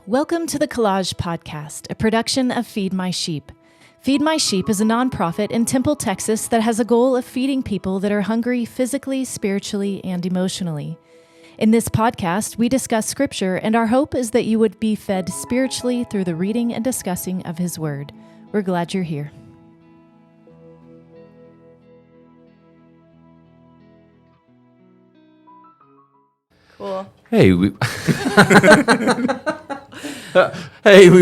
Welcome to the Collage Podcast, a production of Feed My Sheep. Feed My Sheep is a nonprofit in Temple, Texas that has a goal of feeding people that are hungry physically, spiritually, and emotionally. In this podcast, we discuss Scripture, and our hope is that you would be fed spiritually through the reading and discussing of His Word. We're glad you're here. Cool. Hey, we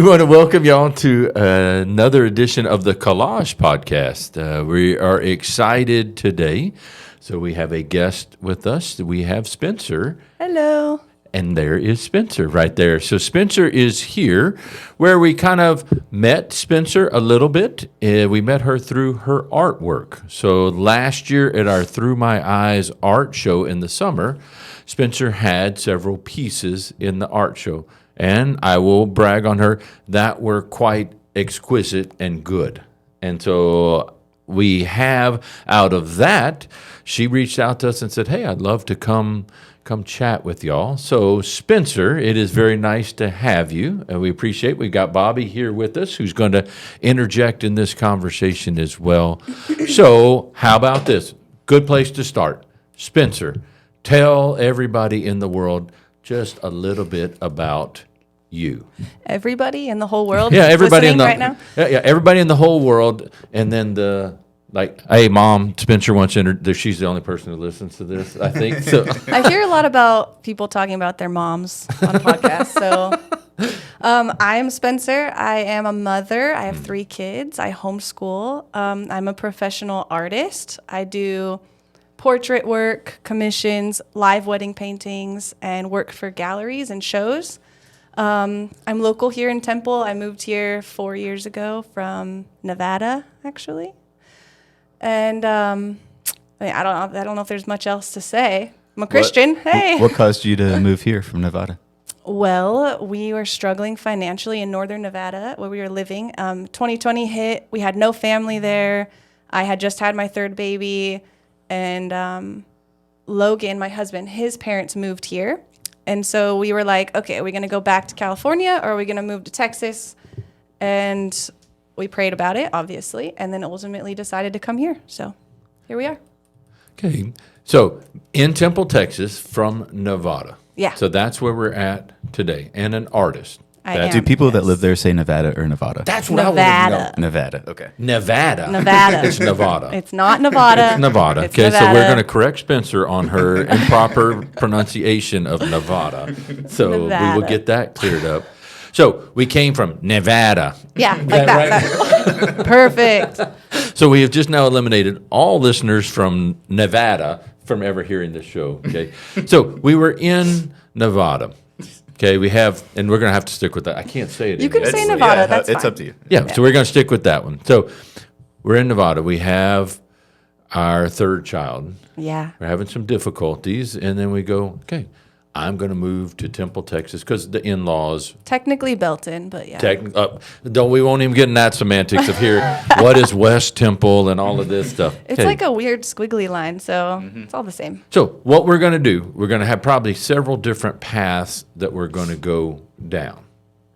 want to welcome y'all to another edition of the Collage Podcast. We are excited today. So we have a guest with us. We have Spencer. Hello. And there is Spencer right there. So Spencer is here where we kind of met Spencer a little bit. We met her through her artwork. So last year at our Through My Eyes art show in the summer, Spencer had several pieces in the art show. And I will brag on her that were quite exquisite and good. And so we have out of that, she reached out to us and said, hey, I'd love to come chat with y'all. So Spencer, it is very nice to have you. And we appreciate we got Bobby here with us who's going to interject in this conversation as well. So how about this? Good place to start. Spencer, tell everybody in the world just a little bit about you. Everybody in the whole world. Yeah, everybody in the right now. Yeah, everybody in the whole world, and then hey, Mom, Spencer wants to she's the only person who listens to this, I think. So I hear a lot about people talking about their moms on podcasts. So I am Spencer. I am a mother. I have 3 kids. I homeschool. I'm a professional artist. I do portrait work, commissions, live wedding paintings, and work for galleries and shows. I'm local here in Temple. I moved here 4 years ago from Nevada, actually. And I don't know if there's much else to say. I'm a Christian. Hey. What caused you to move here from Nevada? Well, we were struggling financially in northern Nevada where we were living. 2020 hit. We had no family there. I had just had my 3rd baby. And Logan, my husband, his parents moved here. And so we were like, okay, are we going to go back to California or are we going to move to Texas? And we prayed about it, obviously, and then ultimately decided to come here. So here we are. okay, so in Temple, Texas, from Nevada. Yeah. So that's where we're at today, and an artist. I am. Do people that Yes. live there say Nevada or Nevada? That's what I Nevada. want to know. Nevada. Okay. Nevada. Nevada. It's Nevada. It's not Nevada. It's Nevada. It's Okay, so Nevada. we're going to correct Spencer on her improper pronunciation of Nevada. So we Nevada. will get that cleared up. So we came from Nevada. Yeah, like that. Perfect. So we have just now eliminated all listeners from Nevada from ever hearing this show. Okay, so we were in Nevada. Okay, we have, and we're going to have to stick with that. I can't say it. You can anymore. say Nevada. That's it's fine. up to you. Yeah, so we're going to stick with that one. So we're in Nevada. We have our 3rd child. Yeah. We're having some difficulties, and then we go, okay, I'm going to move to Temple, Texas, because the in-laws. Technically Belton, but yeah. We won't even get in that semantics of here. What is West Temple and all of this stuff? It's Okay. like a weird squiggly line, so it's all the same. So what we're going to do, we're going to have probably several different paths that we're going to go down.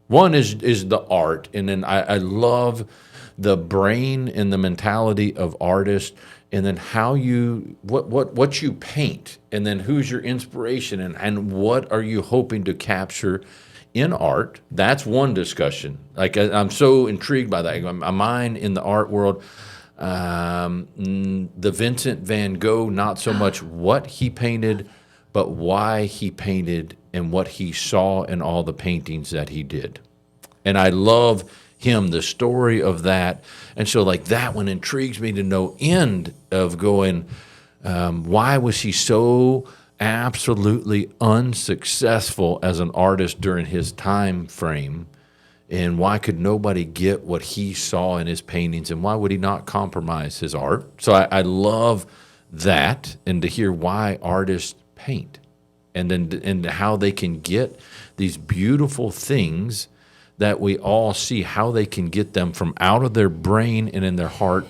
One is the art, and then I love the brain and the mentality of artists, and then how you what you paint, and then who's your inspiration, and what are you hoping to capture in art. That's one discussion. Like I'm so intrigued by that. Mine in the art world. The Vincent van Gogh, not so much what he painted, but why he painted and what he saw in all the paintings that he did. And I love him, the story of that. And so like that one intrigues me to no end of going, why was he so absolutely unsuccessful as an artist during his time frame? And why could nobody get what he saw in his paintings? And why would he not compromise his art? So I love that, and to hear why artists paint, and then and how they can get these beautiful things that we all see, how they can get them from out of their brain and in their heart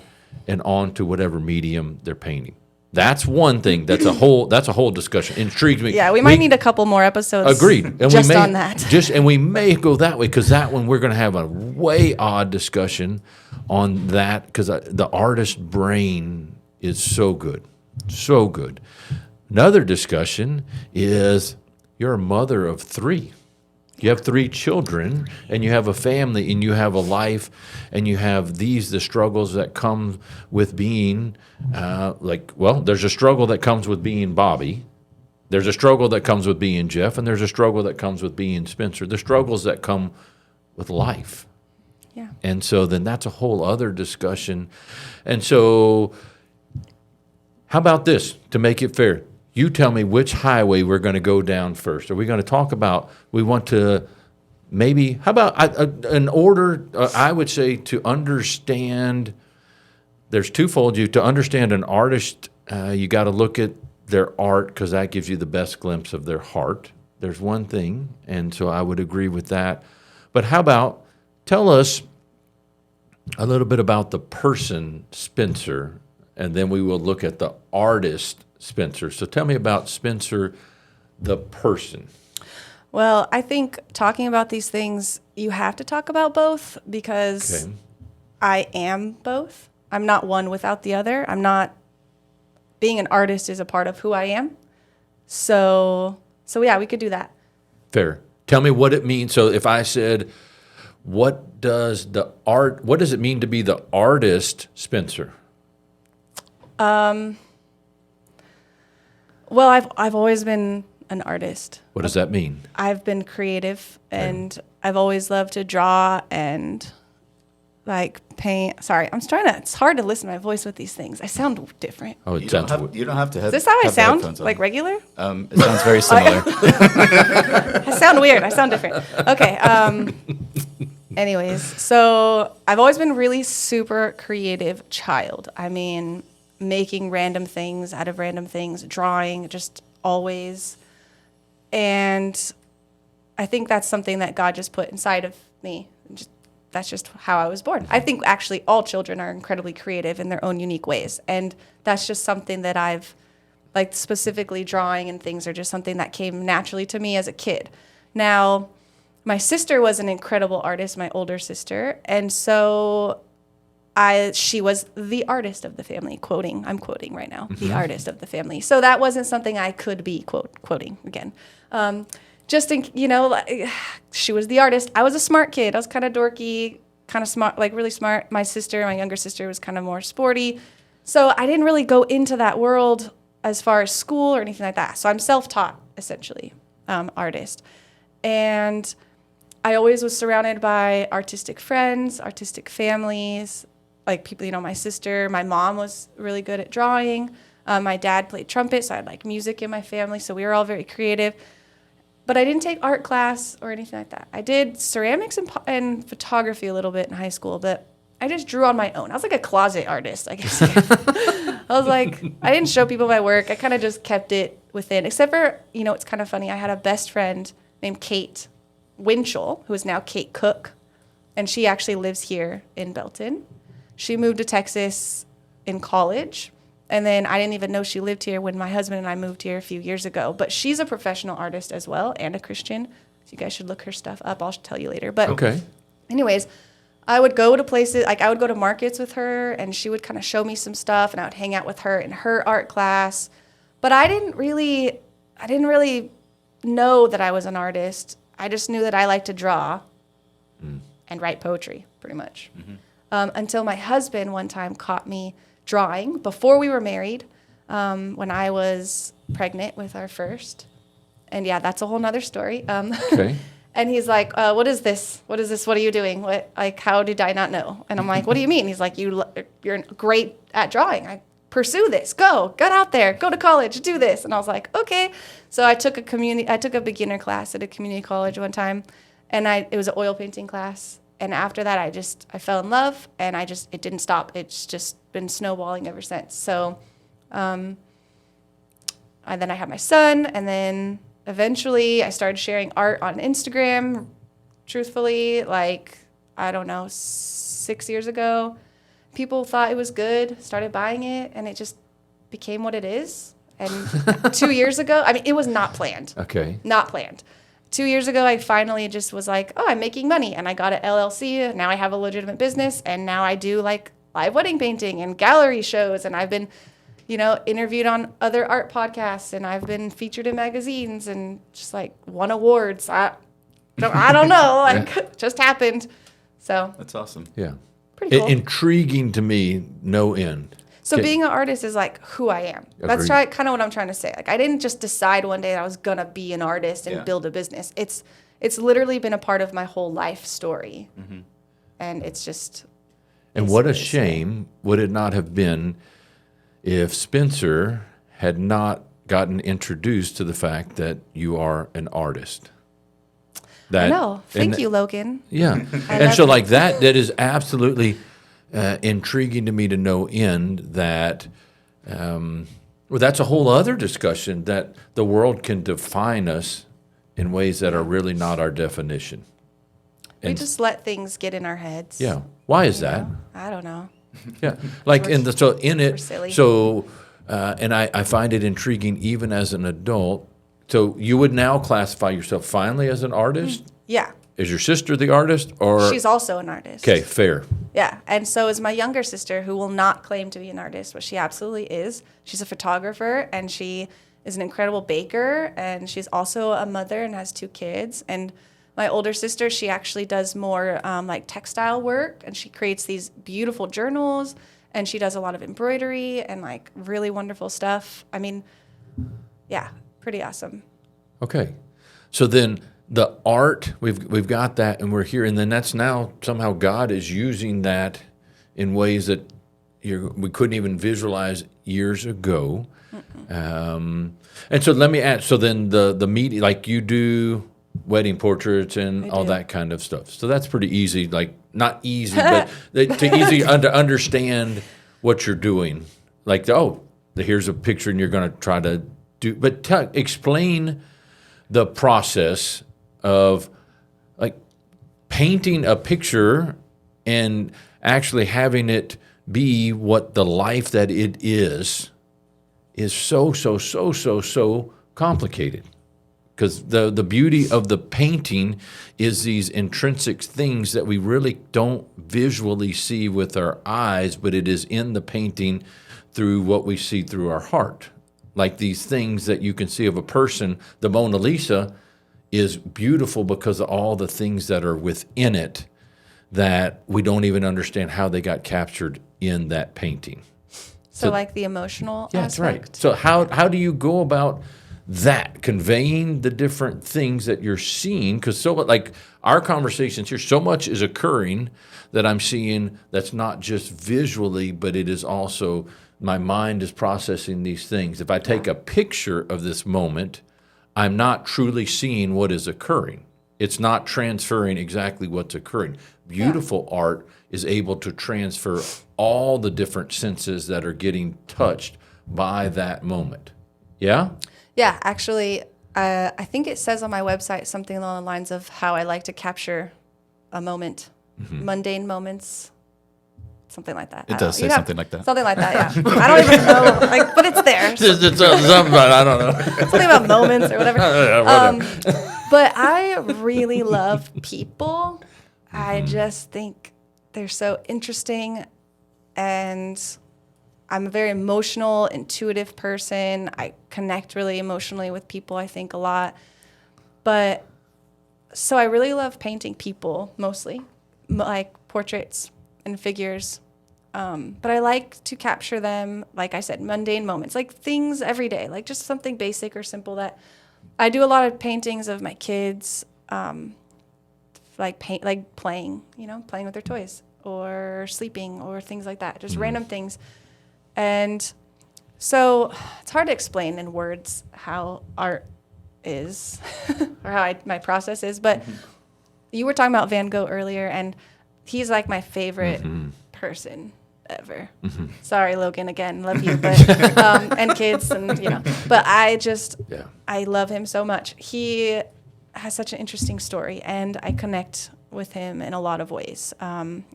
and onto whatever medium they're painting. That's one thing. That's a whole discussion. Intrigues me. Yeah, we might need a couple more episodes. Agreed. And just we may, on that. and we may go that way, because that one we're going to have a way odd discussion on that, because the artist brain is so good. So good. Another discussion is you're a mother of 3. You have 3 children, and you have a family, and you have a life, and you have the struggles that come with being, there's a struggle that comes with being Bobby. There's a struggle that comes with being Jeff, and there's a struggle that comes with being Spencer. The struggles that come with life. Yeah. And so then that's a whole other discussion. And so how about this, to make it fair? You tell me which highway we're going to go down first. Are we going to talk about, we want to maybe, how about an order, I would say, to understand, there's twofold. To understand an artist, you got to look at their art, because that gives you the best glimpse of their heart. There's one thing, and so I would agree with that. But how about, tell us a little bit about the person, Spencer, and then we will look at the artist, Spencer. So tell me about Spencer, the person. Well, I think talking about these things, you have to talk about both, because I am both. I'm not one without the other. Being an artist is a part of who I am. So yeah, we could do that. Fair. Tell me what it means. So if I said, what does it mean to be the artist, Spencer? Well, I've always been an artist. What does that mean? I've been creative, and I've always loved to draw and paint. Sorry, it's hard to listen to my voice with these things. I sound different. Oh, You don't have to have. Is this how I have the headphones sound? on. Like regular? It sounds very similar. I sound weird. I sound different. Okay. Anyways, so I've always been really super creative child. I mean, making random things out of random things, drawing, just always. And I think that's something that God just put inside of me. That's just how I was born. I think actually all children are incredibly creative in their own unique ways. And that's just something that I've, specifically drawing and things are just something that came naturally to me as a kid. Now, my sister was an incredible artist, my older sister. And so she was the artist of the family, I'm quoting right now, the artist of the family. So that wasn't something I could be quoting again. She was the artist. I was a smart kid. I was kind of dorky, kind of smart, really smart. My younger sister was kind of more sporty. So I didn't really go into that world as far as school or anything like that. So I'm self-taught, essentially, artist. And I always was surrounded by artistic friends, artistic families, people, my sister. My mom was really good at drawing. My dad played trumpet, so I had music in my family. So we were all very creative. But I didn't take art class or anything like that. I did ceramics and photography a little bit in high school, but I just drew on my own. I was like a closet artist, I guess. I was I didn't show people my work. I kind of just kept it within, except for, it's kind of funny. I had a best friend named Kate Winchell, who is now Kate Cook, and she actually lives here in Belton. She moved to Texas in college. And then I didn't even know she lived here when my husband and I moved here a few years ago. But she's a professional artist as well and a Christian. So you guys should look her stuff up. I'll tell you later. But okay. Anyways, I would go to places, I would go to markets with her, and she would kind of show me some stuff, and I would hang out with her in her art class. But I didn't really know that I was an artist. I just knew that I liked to draw and write poetry, pretty much. Until my husband one time caught me drawing before we were married, when I was pregnant with our first. And yeah, that's a whole nother story. Okay. And he's like, what is this? What is this? What are you doing? How did I not know? And I'm like, what do you mean? He's like, you're great at drawing. Pursue this. Get out there. Go to college. Do this. And I was like, okay. So I took a beginner class at a community college one time, and it was an oil painting class. And after that, I fell in love, and it didn't stop. It's just been snowballing ever since. So, and then I had my son, and then eventually I started sharing art on Instagram, truthfully, I don't know, 6 years ago. People thought it was good, started buying it, and it just became what it is. And 2 years ago, I mean, it was not planned. Okay. Not planned. 2 years ago, I finally just was like, oh, I'm making money. And I got an LLC. Now I have a legitimate business. And now I do like live wedding painting and gallery shows. And I've been, interviewed on other art podcasts. And I've been featured in magazines and just like won awards. I don't know. Like, just happened. So That's awesome. Yeah. pretty cool. Intriguing to me, no end. So Okay. being an artist is like who I am. That's Agreed. kind of what I'm trying to say. Like I didn't just decide one day that I was gonna be an artist and Yeah. build a business. It's literally been a part of my whole life story, and it's just. And what a basically so. shame would it not have been if Spencer had not gotten introduced to the fact that you are an artist. No, thank and- you, Logan. Yeah. And love so it. like that is absolutely intriguing to me to no end that, well, that's a whole other discussion that the world can define us in ways that are really not our definition. We And just let things get in our heads. yeah. Why is you that? know? I don't know. Yeah, like so in We're it. silly. So, and I find it intriguing even as an adult. So you would now classify yourself finally as an artist. Yeah, Is your sister the artist, or she's also an artist. okay? Fair. Yeah, and so is my younger sister, who will not claim to be an artist, but she absolutely is. She's a photographer, and she is an incredible baker, and she's also a mother and has 2 kids. And my older sister, she actually does more like textile work, and she creates these beautiful journals, and she does a lot of embroidery and like really wonderful stuff. I mean, yeah, pretty awesome. Okay, so then the art we've got that, and we're here, and then that's now somehow God is using that in ways that we couldn't even visualize years ago. And so let me ask. So then the media, like you do wedding portraits and I all do. that kind of stuff. So that's pretty easy. Like not easy, but to easy to understand what you're doing. Like here's a picture, and you're going to try to do. But explain the process of like painting a picture and actually having it be what the life that it is so complicated. Because the beauty of the painting is these intrinsic things that we really don't visually see with our eyes, but it is in the painting through what we see through our heart. Like these things that you can see of a person, the Mona Lisa is beautiful because of all the things that are within it that we don't even understand how they got captured in that painting. So like the emotional Yeah, that's aspect. right. So how do you go about that, conveying the different things that you're seeing? Because like our conversations here, so much is occurring that I'm seeing that's not just visually, but it is also my mind is processing these things. If I take a picture of this moment, I'm not truly seeing what is occurring. It's not transferring exactly what's occurring. Beautiful art is able to transfer all the different senses that are getting touched by that moment. Yeah? Yeah, actually, I think it says on my website something along the lines of how I like to capture a moment, mundane moments, something like that. It does say something like that. Something like that, yeah. I don't even know, but it's there. It's something, I don't know. Something about moments or whatever. Whatever. But I really love people. I just think they're so interesting, and I'm a very emotional, intuitive person. I connect really emotionally with people, I think, a lot. But so I really love painting people mostly, like portraits and figures. But I like to capture them, like I said, mundane moments, like things every day, like just something basic or simple that I do a lot of paintings of my kids, like playing, playing with their toys or sleeping or things like that, just random things. And so it's hard to explain in words how art is or how my process is. But you were talking about Van Gogh earlier, and he's like my favorite person ever. Sorry, Logan, again, love you, but and kids, and but I love him so much. He has such an interesting story, and I connect with him in a lot of ways,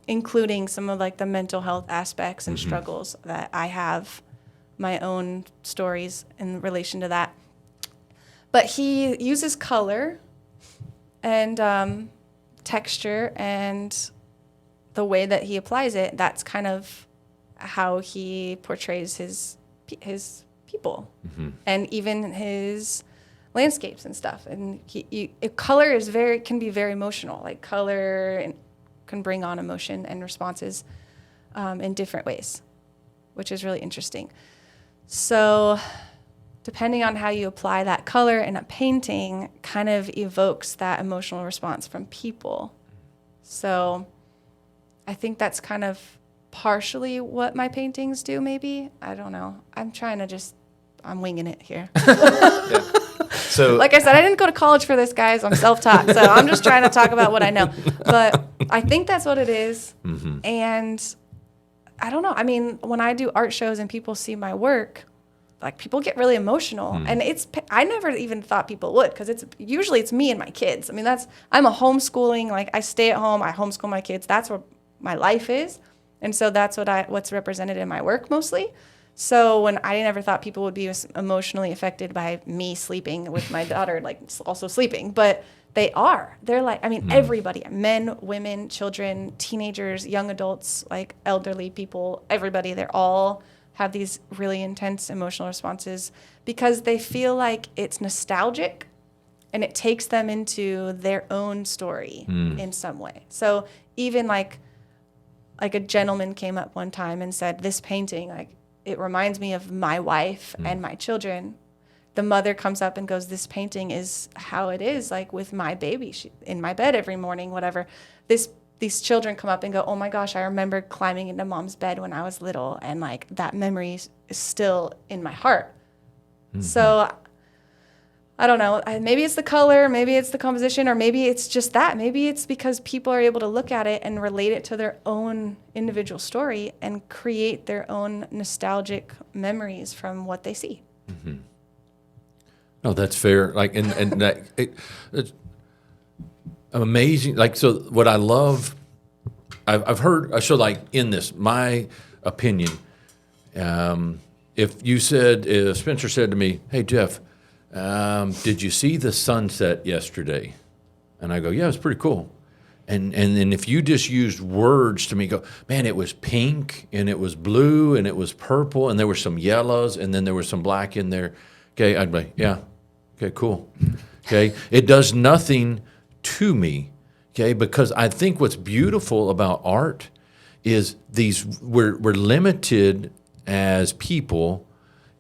including some of like the mental health aspects and struggles that I have my own stories in relation to that. But he uses color and texture, and the way that he applies it, that's kind of how he portrays his people, and even his landscapes and stuff. And color can be very emotional. Like color can bring on emotion and responses in different ways, which is really interesting. So depending on how you apply that color in a painting kind of evokes that emotional response from people. So I think that's kind of partially what my paintings do, maybe. I don't know. I'm winging it here. So, Like I said, I didn't go to college for this, guys. I'm self-taught. So I'm just trying to talk about what I know. But I think that's what it is. And I don't know. I mean, when I do art shows and people see my work, like people get really emotional. And I never even thought people would, because usually it's me and my kids. I mean, I'm a homeschooling, like I stay at home, I homeschool my kids. That's where my life is. And so that's what's represented in my work mostly. So when I never thought people would be emotionally affected by me sleeping with my daughter, like also sleeping, but they are. They're like, I mean, everybody, men, women, children, teenagers, young adults, like elderly people, everybody, they're all have these really intense emotional responses because they feel like it's nostalgic and it takes them into their own story in some way. So even like a gentleman came up one time and said, this painting, like, it reminds me of my wife and my children. The mother comes up and goes, this painting is how it is, like with my baby in my bed every morning, whatever. These children come up and go, oh my gosh, I remember climbing into mom's bed when I was little, and like that memory is still in my heart. So I don't know. Maybe it's the color, maybe it's the composition, or maybe it's just that. Maybe it's because people are able to look at it and relate it to their own individual story and create their own nostalgic memories from what they see. No, that's fair. Like, and that it's amazing. Like, so what I love, I've heard. So, like in this, my opinion, if Spencer said to me, "Hey Jeff, did you see the sunset yesterday?" And I go, "Yeah, it was pretty cool." And then if you just used words to me, go, "Man, it was pink and it was blue and it was purple and there were some yellows and then there was some black in there." Okay, I'd be like, "Yeah, okay, cool." Okay, it does nothing to me. Okay, because I think what's beautiful about art is we're limited as people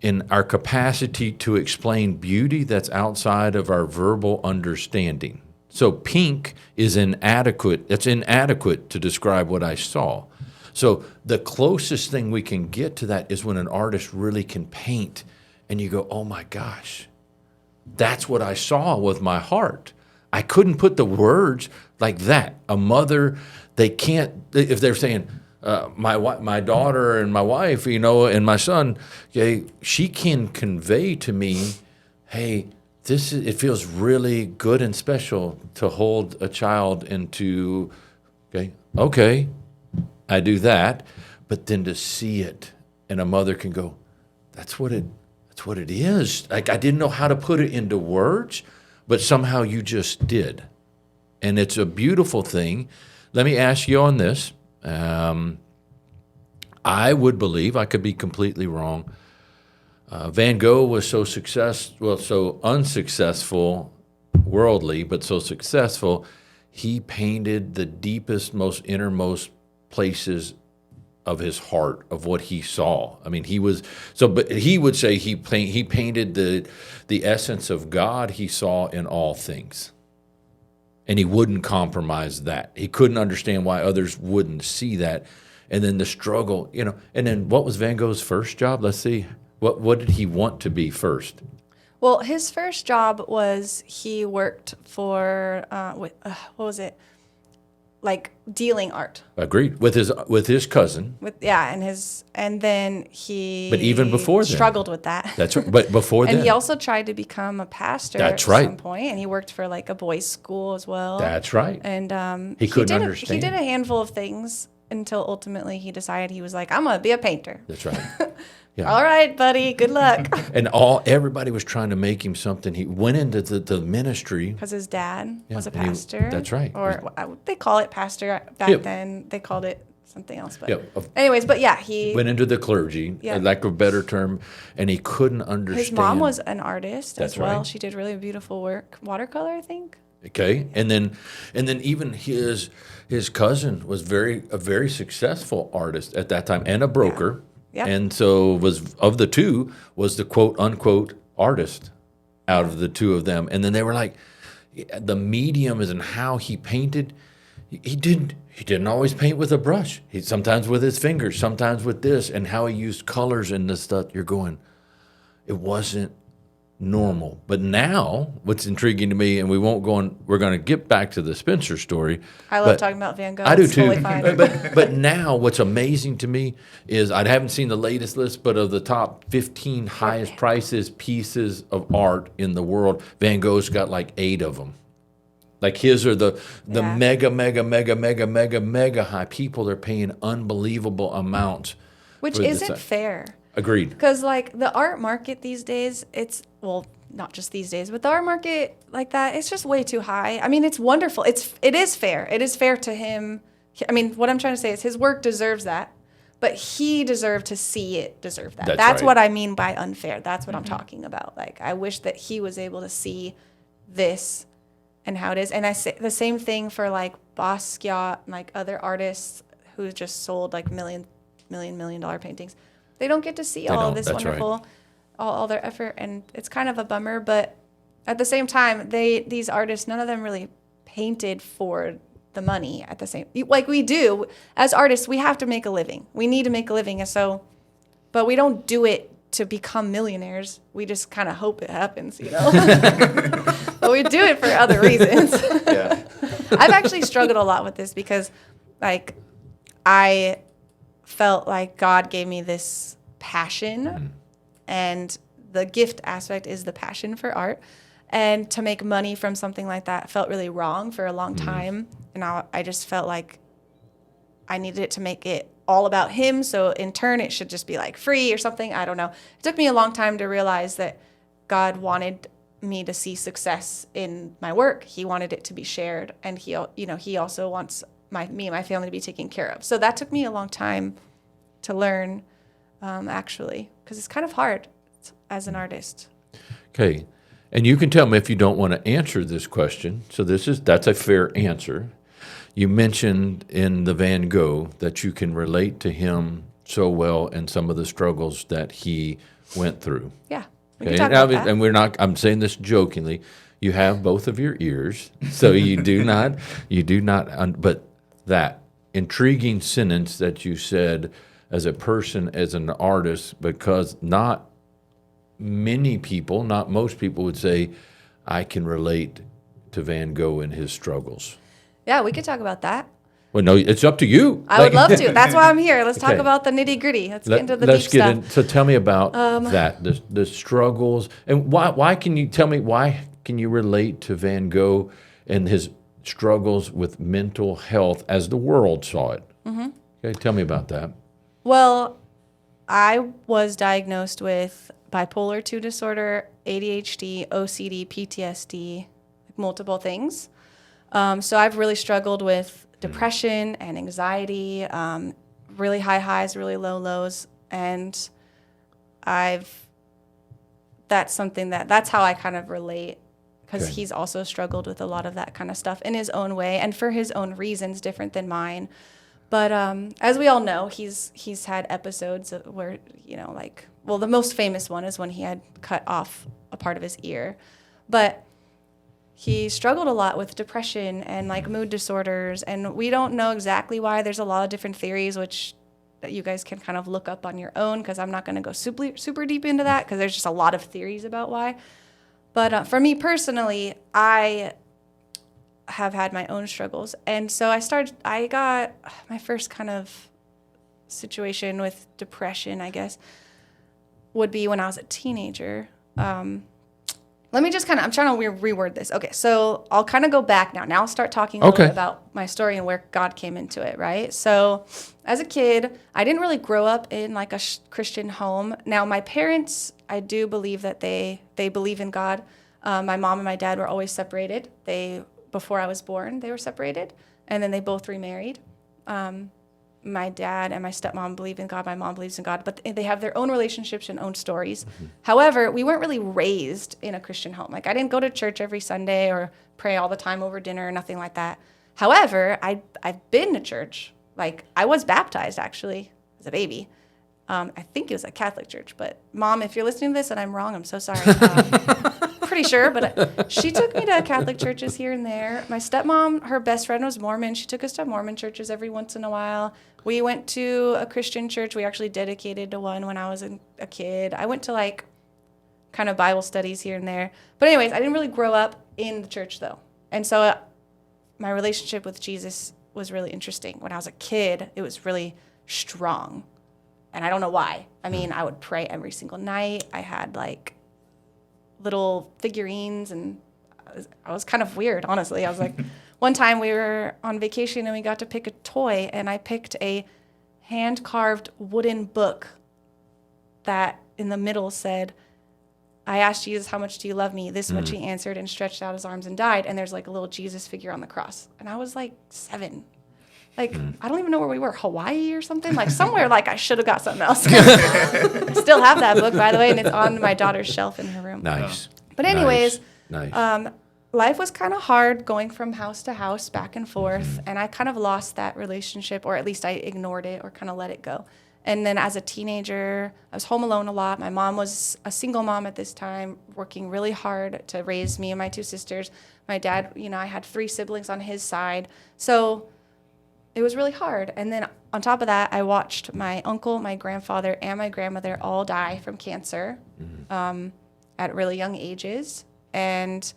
in our capacity to explain beauty that's outside of our verbal understanding. So pink is inadequate. It's inadequate to describe what I saw. So the closest thing we can get to that is when an artist really can paint and you go, oh my gosh, that's what I saw with my heart. I couldn't put the words like that. A mother, they can't, if they're saying, my daughter and my wife, and my son, okay, she can convey to me, hey, it feels really good and special to hold a child into, okay, I do that, but then to see it, and a mother can go, that's what it is. Like, I didn't know how to put it into words, but somehow you just did, and it's a beautiful thing. Let me ask you on this. I would believe, I could be completely wrong, Van Gogh was so unsuccessful worldly, but so successful, he painted the deepest, most innermost places of his heart, of what he saw. I mean, but he would say he painted the essence of God he saw in all things. And he wouldn't compromise that. He couldn't understand why others wouldn't see that. And then the struggle, and then what was Van Gogh's first job? Let's see. What did he want to be first? Well, his first job was he worked for, what was it? Like dealing art. Agreed. With his cousin. And then he. But even before then, struggled with that. That's right. But before and then, he also tried to become a pastor. That's at right. some point, and he worked for like a boys' school as well. That's right. And he couldn't understand. He did a handful of things until ultimately he decided he was like, I'm gonna be a painter. That's right. Yeah. All right, buddy, good luck. And everybody was trying to make him something. He went into the ministry. Because his dad was a and he- pastor. that's right. Or they call it pastor back Yep. then. They called it something else. But Yep. anyways, but yeah, he Went into the clergy, Yeah. lack of a better term, and he couldn't understand. his mom was an artist That's as well. right. She did really beautiful work, watercolor, I think. Okay, and then even his cousin was a very successful artist at that time and a broker. Yeah. And so was of the two was the quote unquote artist out of the two of them. And then they were like, the medium is in how he painted. He didn't always paint with a brush. He sometimes with his fingers, sometimes with this, and how he used colors and this stuff. You're going, it wasn't normal. But now, what's intriguing to me, and we're going to get back to the Spencer story. I love but talking about Van Gogh. I do It's too. totally fine. But now, what's amazing to me is I haven't seen the latest list, but of the top 15 highest prices pieces of art in the world, Van Gogh's got like 8 of them. Like his are the Yeah. mega high. People are paying unbelievable amounts. Which for this isn't stuff. fair. Agreed. Because, like, the art market these days, well, not just these days, but the art market like that, it's just way too high. I mean, it's wonderful. It is fair. It is fair to him. I mean, what I'm trying to say is his work deserves that, but he deserved to see it deserve that. That's That's right. what I mean by unfair. That's what I'm talking about. Like, I wish that he was able to see this and how it is. And I say the same thing for, like, Basquiat and, like, other artists who just sold, like, million dollar paintings. They don't get to see all don't. of this That's right. wonderful, all their effort, and it's kind of a bummer. But at the same time, these artists, none of them really painted for the money. At the same, like we do as artists, we have to make a living. We need to make a living, and so, but we don't do it to become millionaires. We just kind of hope it happens, you know. But we do it for other reasons. Yeah. I've actually struggled a lot with this because, like, I felt like God gave me this passion, and the gift aspect is the passion for art. And to make money from something like that felt really wrong for a long time. And I just felt like I needed it to make it all about him. So in turn, it should just be like free or something. I don't know. It took me a long time to realize that God wanted me to see success in my work. He wanted it to be shared, and he also wants me and my family to be taken care of. So that took me a long time to learn, actually, because it's kind of hard as an artist. Okay. And you can tell me if you don't want to answer this question. So that's a fair answer. You mentioned in the Van Gogh that you can relate to him so well and some of the struggles that he went through. Yeah, we can Okay. talk about that. And I'm saying this jokingly. You have both of your ears, so you do not, but that intriguing sentence that you said as a person, as an artist, because not most people would say, I can relate to Van Gogh and his struggles. Yeah, we could talk about that. Well, no, it's up to you. I would love to. That's why I'm here. Let's talk Okay. about the nitty gritty. Let's get into the deep stuff. So tell me about that, the struggles, and why can you relate to Van Gogh and his struggles with mental health as the world saw it? Mm-hmm. Okay, tell me about that. Well, I was diagnosed with bipolar 2 disorder, ADHD, OCD, PTSD, like multiple things. So I've really struggled with depression and anxiety, really high highs, really low lows. And that's how I kind of relate, because Okay. he's also struggled with a lot of that kind of stuff in his own way and for his own reasons different than mine. But as we all know, he's had episodes where, the most famous one is when he had cut off a part of his ear. But he struggled a lot with depression and like mood disorders, and we don't know exactly why. There's a lot of different theories, which that you guys can kind of look up on your own, because I'm not going to go super deep into that, because there's just a lot of theories about why. But for me personally, I have had my own struggles. And so I got my first kind of situation with depression, I guess, would be when I was a teenager. let me just I'm trying to reword this. Okay, so I'll kind of go back now. Now I'll start talking a little bit about my story and where God came into it, right? So as a kid, I didn't really grow up in like a Christian home. Now my parents, I do believe that they believe in God. My mom and my dad were always separated. Before I was born, they were separated, and then they both remarried. My dad and my stepmom believe in God. My mom believes in God, but they have their own relationships and own stories. Mm-hmm. However, we weren't really raised in a Christian home. Like I didn't go to church every Sunday or pray all the time over dinner or nothing like that. However, I've been to church. Like I was baptized actually as a baby. I think it was a Catholic church, but Mom, if you're listening to this and I'm wrong, I'm so sorry. Pretty sure, but she took me to Catholic churches here and there. My stepmom, her best friend was Mormon. She took us to Mormon churches every once in a while. We went to a Christian church. We actually dedicated to one when I was a kid. I went to like kind of Bible studies here and there. But anyways, I didn't really grow up in the church though. And so my relationship with Jesus was really interesting. When I was a kid, it was really strong. And I don't know why. I mean, I would pray every single night. I had like little figurines, and I was kind of weird, honestly. I was like, one time we were on vacation and we got to pick a toy, and I picked a hand-carved wooden book that in the middle said, I asked Jesus, how much do you love me? This much he answered and stretched out his arms and died. And there's like a little Jesus figure on the cross. And I was like 7. Like, I don't even know where we were, Hawaii or something? Like somewhere like I should have got something else. I still have that book, by the way, and it's on my daughter's shelf in her room. Nice. But anyways, nice. Life was kind of hard going from house to house, back and forth, and I kind of lost that relationship, or at least I ignored it or kind of let it go. And then as a teenager, I was home alone a lot. My mom was a single mom at this time, working really hard to raise me and my 2 sisters. My dad, I had 3 siblings on his side. So it was really hard. And then on top of that, I watched my uncle, my grandfather, and my grandmother all die from cancer at really young ages. And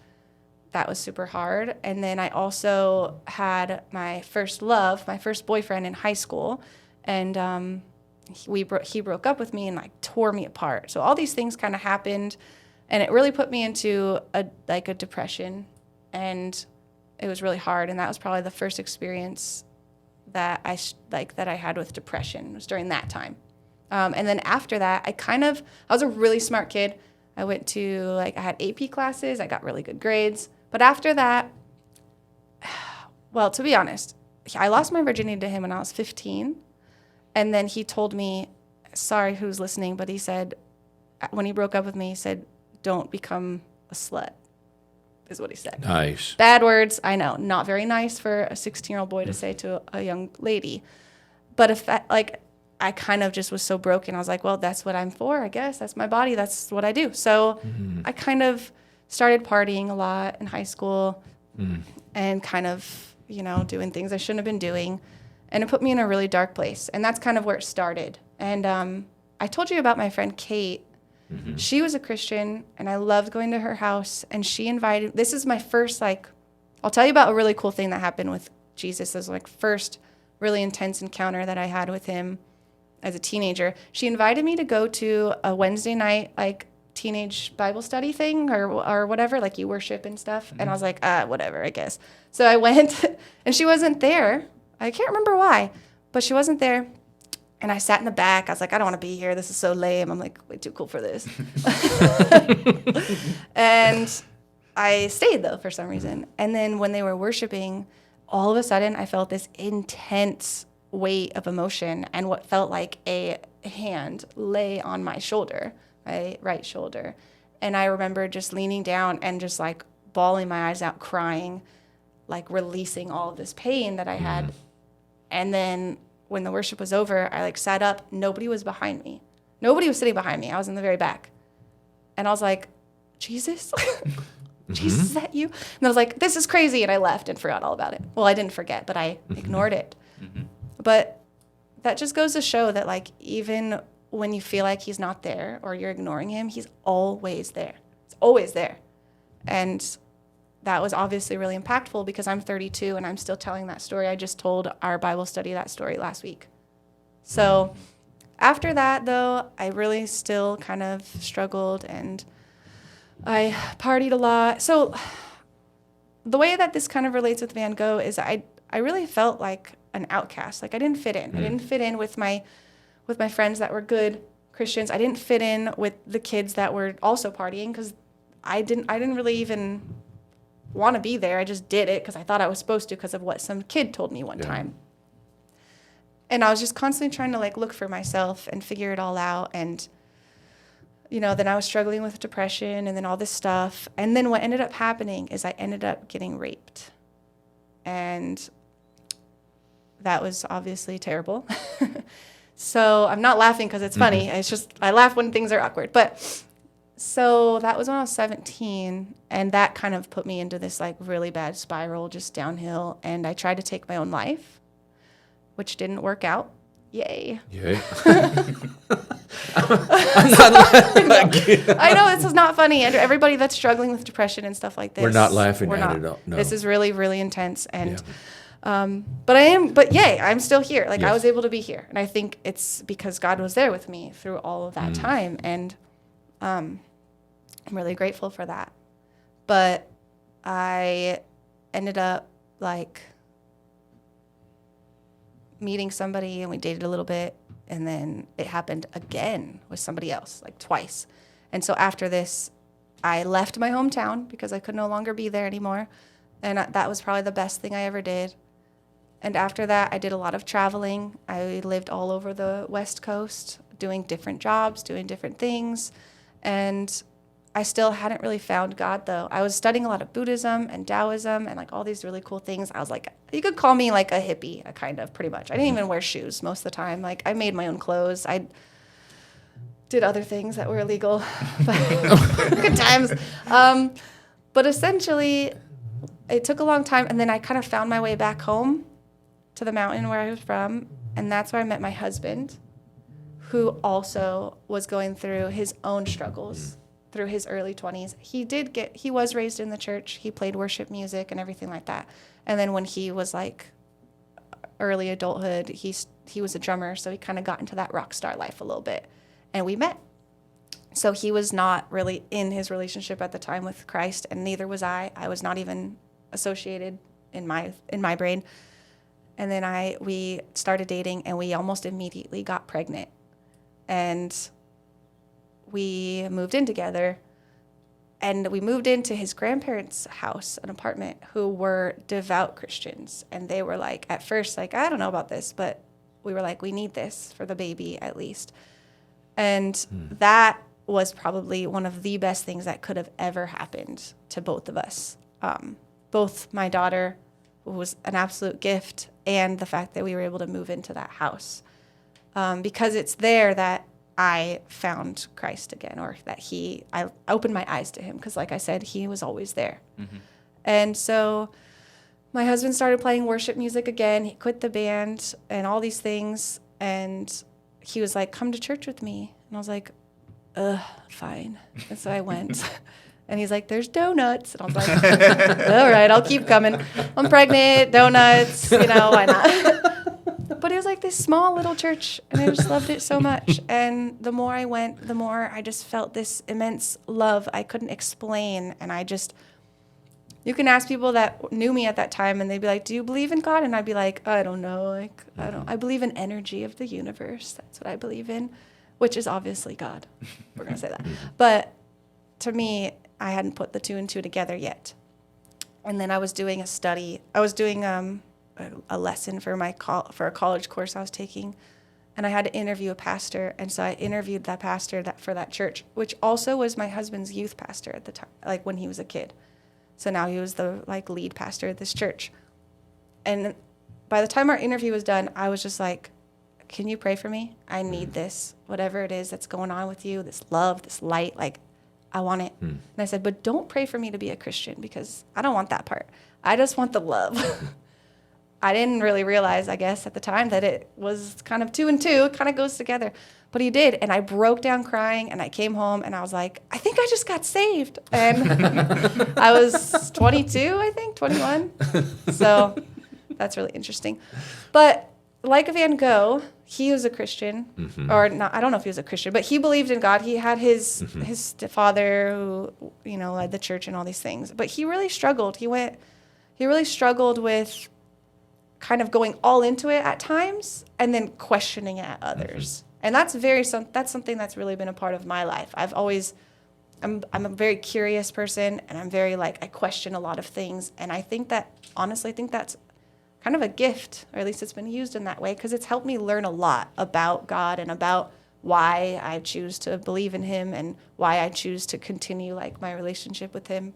that was super hard. And then I also had my first love, my first boyfriend in high school. And he broke up with me and like tore me apart. So all these things kind of happened, and it really put me into a depression. And it was really hard. And that was probably the first experience that I had with depression, was during that time. And then after that, I was a really smart kid. I went to I had AP classes. I got really good grades. But after that, well, to be honest, I lost my virginity to him when I was 15. And then he told me, sorry who's listening, but he said, when he broke up with me, he said, don't become a slut, is what he said. Nice. Bad words, I know. Not very nice for a 16-year-old boy to say to a young lady. But if I kind of just was so broken, I was like, well, that's what I'm for, I guess. That's my body. That's what I do. So I kind of started partying a lot in high school and kind of, doing things I shouldn't have been doing. And it put me in a really dark place. And that's kind of where it started. And I told you about my friend Kate. Mm-hmm. She was a Christian, and I loved going to her house. And she invited, this is my first, I'll tell you about a really cool thing that happened with Jesus. This was first really intense encounter that I had with him as a teenager. She invited me to go to a Wednesday night, teenage Bible study thing or whatever, you worship and stuff. Mm-hmm. And I was like, whatever, I guess. So I went, and she wasn't there. I can't remember why, but she wasn't there. And I sat in the back. I was like, I don't want to be here. This is so lame. I'm way too cool for this. And I stayed, though, for some reason. And then when they were worshiping, all of a sudden, I felt this intense weight of emotion, and what felt like a hand lay on my shoulder, my right shoulder. And I remember just leaning down and just bawling my eyes out, crying, releasing all of this pain that I had. And then when the worship was over, I sat up. Nobody was behind me. Nobody was sitting behind me. I was in the very back. And I was like, Jesus? Jesus, is that you? And I was like, this is crazy. And I left and forgot all about it. Well, I didn't forget, but I ignored it. Mm-hmm. But that just goes to show that even when you feel like he's not there or you're ignoring him, he's always there. He's always there. And that was obviously really impactful because I'm 32 and I'm still telling that story. I just told our Bible study that story last week. So after that, though, I really still kind of struggled, and I partied a lot. So the way that this kind of relates with Van Gogh is I really felt like an outcast. Like I didn't fit in. I didn't fit in with my friends that were good Christians. I didn't fit in with the kids that were also partying because I didn't really even want to be there. I just did it because I thought I was supposed to because of what some kid told me one time. And I was just constantly trying to like look for myself and figure it all out. And, you know, then I was struggling with depression and then all this stuff. And then what ended up happening is I ended up getting raped. And that was obviously terrible. So I'm not laughing because it's funny. It's just, I laugh when things are awkward. But so that was when I was 17. And that kind of put me into this like really bad spiral, just downhill. And I tried to take my own life, which didn't work out. Yay. Yay. I know this is not funny. And everybody that's struggling with depression and stuff like this. We're not laughing at it. No. This is really, really intense. And but yay, I'm still here. Like I was able to be here. And I think it's because God was there with me through all of that time. And I'm really grateful for that. But I ended up like meeting somebody and we dated a little bit. And then it happened again with somebody else, like twice. And so after this, I left my hometown because I could no longer be there anymore. And that was probably the best thing I ever did. And after that, I did a lot of traveling. I lived all over the West Coast, doing different jobs, doing different things. And I still hadn't really found God, though. I was studying a lot of Buddhism and Taoism and like all these really cool things. I was like, you could call me like a hippie, kind of, pretty much. I didn't even wear shoes most of the time. Like I made my own clothes. I did other things that were illegal, but good times. But essentially, it took a long time. And then I kind of found my way back home to the mountain where I was from. And that's where I met my husband, who also was going through his own struggles through his early 20s. He was raised in the church. He played worship music and everything like that. And then when he was like early adulthood, he was a drummer. So he kind of got into that rock star life a little bit. And we met. So he was not really in his relationship at the time with Christ, and neither was I. I was not even associated in my brain. And then we started dating, and we almost immediately got pregnant. And we moved in together, and we moved into his grandparents' house, an apartment, who were devout Christians. And they were like, at first, like, I don't know about this, but we were like, we need this for the baby at least. And that was probably one of the best things that could have ever happened to both of us. Both my daughter, who was an absolute gift, and the fact that we were able to move into that house. Because it's there that I found Christ again, or that I opened my eyes to him, because like I said, he was always there. And so my husband started playing worship music again. He quit the band and all these things, and he was like, come to church with me. And I was like, fine. And so I went. And he's like, there's donuts. And I was like, all right, I'll keep coming. I'm pregnant, donuts, why not? But it was like this small little church, and I just loved it so much. And the more I went, the more I just felt this immense love I couldn't explain. And you can ask people that knew me at that time, and they'd be like, do you believe in God? And I'd be like, I don't know. I believe in energy of the universe. That's what I believe in, which is obviously God. We're going to say that. But to me, I hadn't put the two and two together yet. And then I was doing a study. I was doing a lesson for a college course I was taking, and I had to interview a pastor. And so I interviewed that pastor for that church, which also was my husband's youth pastor at the time, like when he was a kid. So now he was the lead pastor at this church. And by the time our interview was done, I was just like, can you pray for me? I need this, whatever it is that's going on with you, this love, this light, I want it. And I said, but don't pray for me to be a Christian, because I don't want that part. I just want the love. I didn't really realize, I guess, at the time that it was kind of two and two. It kind of goes together. But he did. And I broke down crying, and I came home, and I was like, I think I just got saved. And I was 22, I think, 21. So that's really interesting. But like Van Gogh, he was a Christian, or not. I don't know if he was a Christian, but he believed in God. He had his father who, led the church and all these things. But he really struggled. He really struggled with kind of going all into it at times and then questioning it at others. And that's something that's really been a part of my life. I'm a very curious person, and I'm very I question a lot of things. And I honestly think that's kind of a gift, or at least it's been used in that way, because it's helped me learn a lot about God and about why I choose to believe in him and why I choose to continue my relationship with him.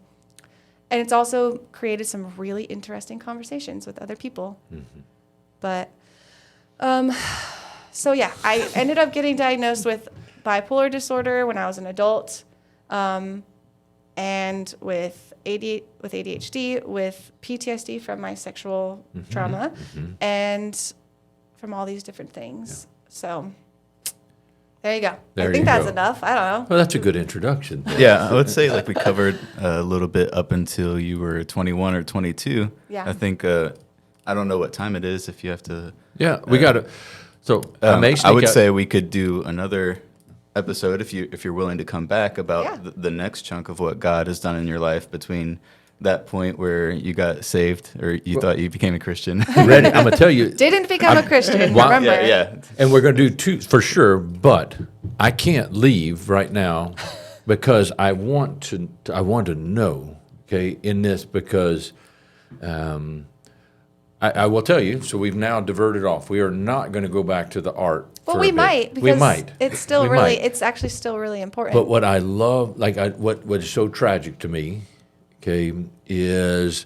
And it's also created some really interesting conversations with other people. But, so yeah, I ended up getting diagnosed with bipolar disorder when I was an adult, and with ADHD, with PTSD from my sexual trauma, and from all these different things. Yeah. So there you go. I think that's enough. I don't know. Well, that's a good introduction. Yeah, I would say we covered a little bit up until you were 21 or 22. Yeah. I think, I don't know what time it is if you have to. Yeah, we got to. So I would say we could do another episode if you're willing to come back about the next chunk of what God has done in your life between that point where you got saved or you thought you became a Christian. Ready? I'm gonna tell you. Didn't become a Christian. Remember? Yeah. And we're gonna do two for sure, but I can't leave right now because I want to know. Okay, in this because. I will tell you, so we've now diverted off. We are not going to go back to the art. Well, we might, because it's still it's actually still really important. But what I love, what is so tragic to me, okay, is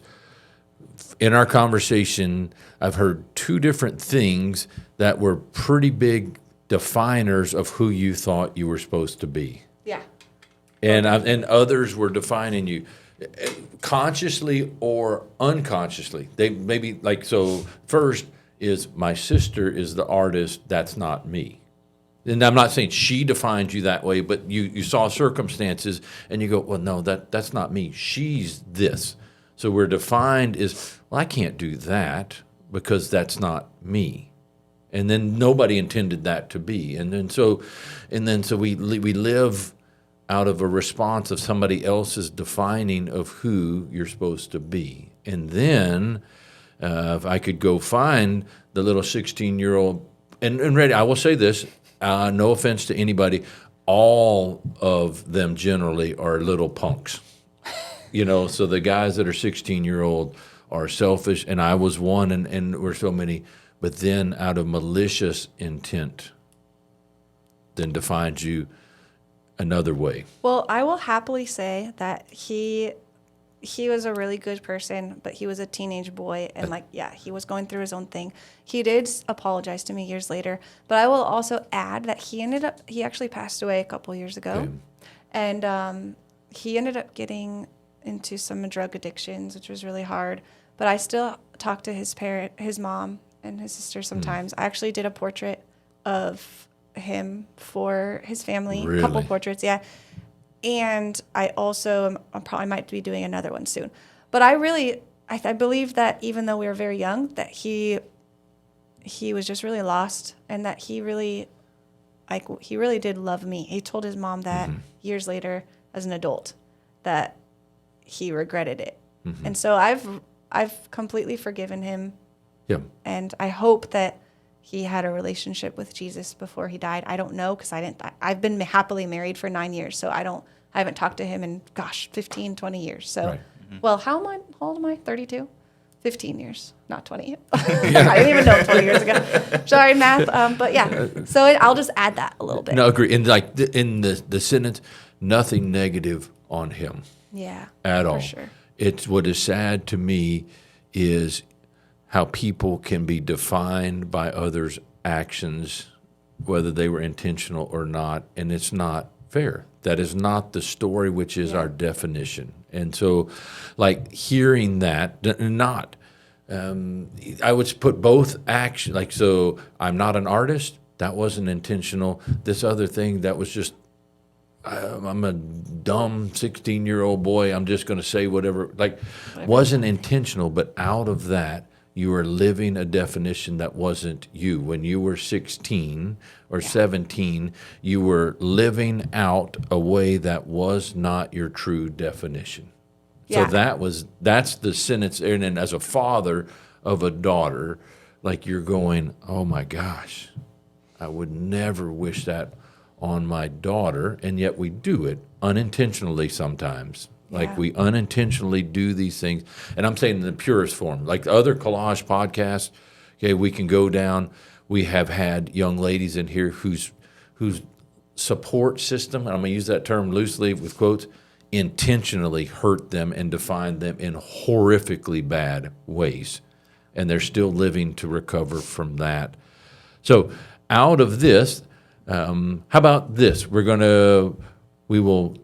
in our conversation, I've heard two different things that were pretty big definers of who you thought you were supposed to be. Yeah. And others were defining you. Consciously or unconsciously. They maybe so first is my sister is the artist, that's not me. And I'm not saying she defined you that way, but you saw circumstances and you go, well, no, that's not me. She's this. So we're defined as, well, I can't do that because that's not me. And then nobody intended that to be. And then so we live out of a response of somebody else's defining of who you're supposed to be. And then if I could go find the little 16-year-old, and ready, I will say this, no offense to anybody, all of them generally are little punks. So the guys that are 16-year-old are selfish, and I was one, and we're so many, but then out of malicious intent, then defines you another way. Well, I will happily say that he was a really good person, but he was a teenage boy, and he was going through his own thing. He did apologize to me years later, but I will also add that he actually passed away a couple years ago. Okay. And he ended up getting into some drug addictions, which was really hard, but I still talk to his mom and his sister sometimes. I actually did a portrait of him for his family. Really? A couple portraits, yeah. And I also I probably might be doing another one soon. But I believe that even though we were very young, that he was just really lost, and that he really did love me. He told his mom that years later as an adult that he regretted it. And so I've completely forgiven him. Yeah. And I hope that he had a relationship with Jesus before he died. I don't know, because I've been happily married for 9 years, so I haven't talked to him in 15, 20 years. So, right. Well, how old am I? 32? 15 years, not 20. I didn't even know 20 years ago. Sorry, math. But yeah, so I'll just add that a little bit. No, agree. And in the sentence, nothing negative on him. Yeah. At all. For sure. It's what is sad to me is how people can be defined by others' actions, whether they were intentional or not, and it's not fair. That is not the story, which is our definition. And so, hearing that, I would put both action, so I'm not an artist, that wasn't intentional. This other thing, that was just, I'm a dumb 16-year-old boy, I'm just going to say whatever, wasn't intentional, but out of that, you were living a definition that wasn't you. When you were 16 or 17, you were living out a way that was not your true definition. Yeah. So that's the sentence. And then as a father of a daughter, like you're going, oh my gosh, I would never wish that on my daughter. And yet we do it unintentionally sometimes. Like Yeah. we unintentionally do these things. And I'm saying in the purest form, like the other collage podcasts, okay, we can go down. We have had young ladies in here whose support system, and I'm going to use that term loosely with quotes, intentionally hurt them and defined them in horrifically bad ways. And they're still living to recover from that. So out of this, how about this? We will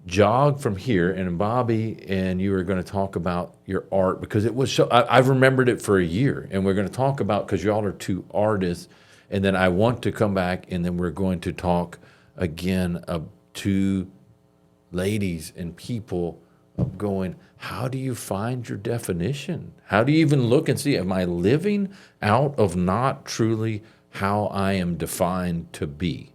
jog from here, and Bobby and you are going to talk about your art, because it was so, I've remembered it for a year, and we're going to talk about, because y'all are two artists, and then I want to come back, and then we're going to talk again to ladies and people of going, how do you find your definition? How do you even look and see, am I living out of not truly how I am defined to be?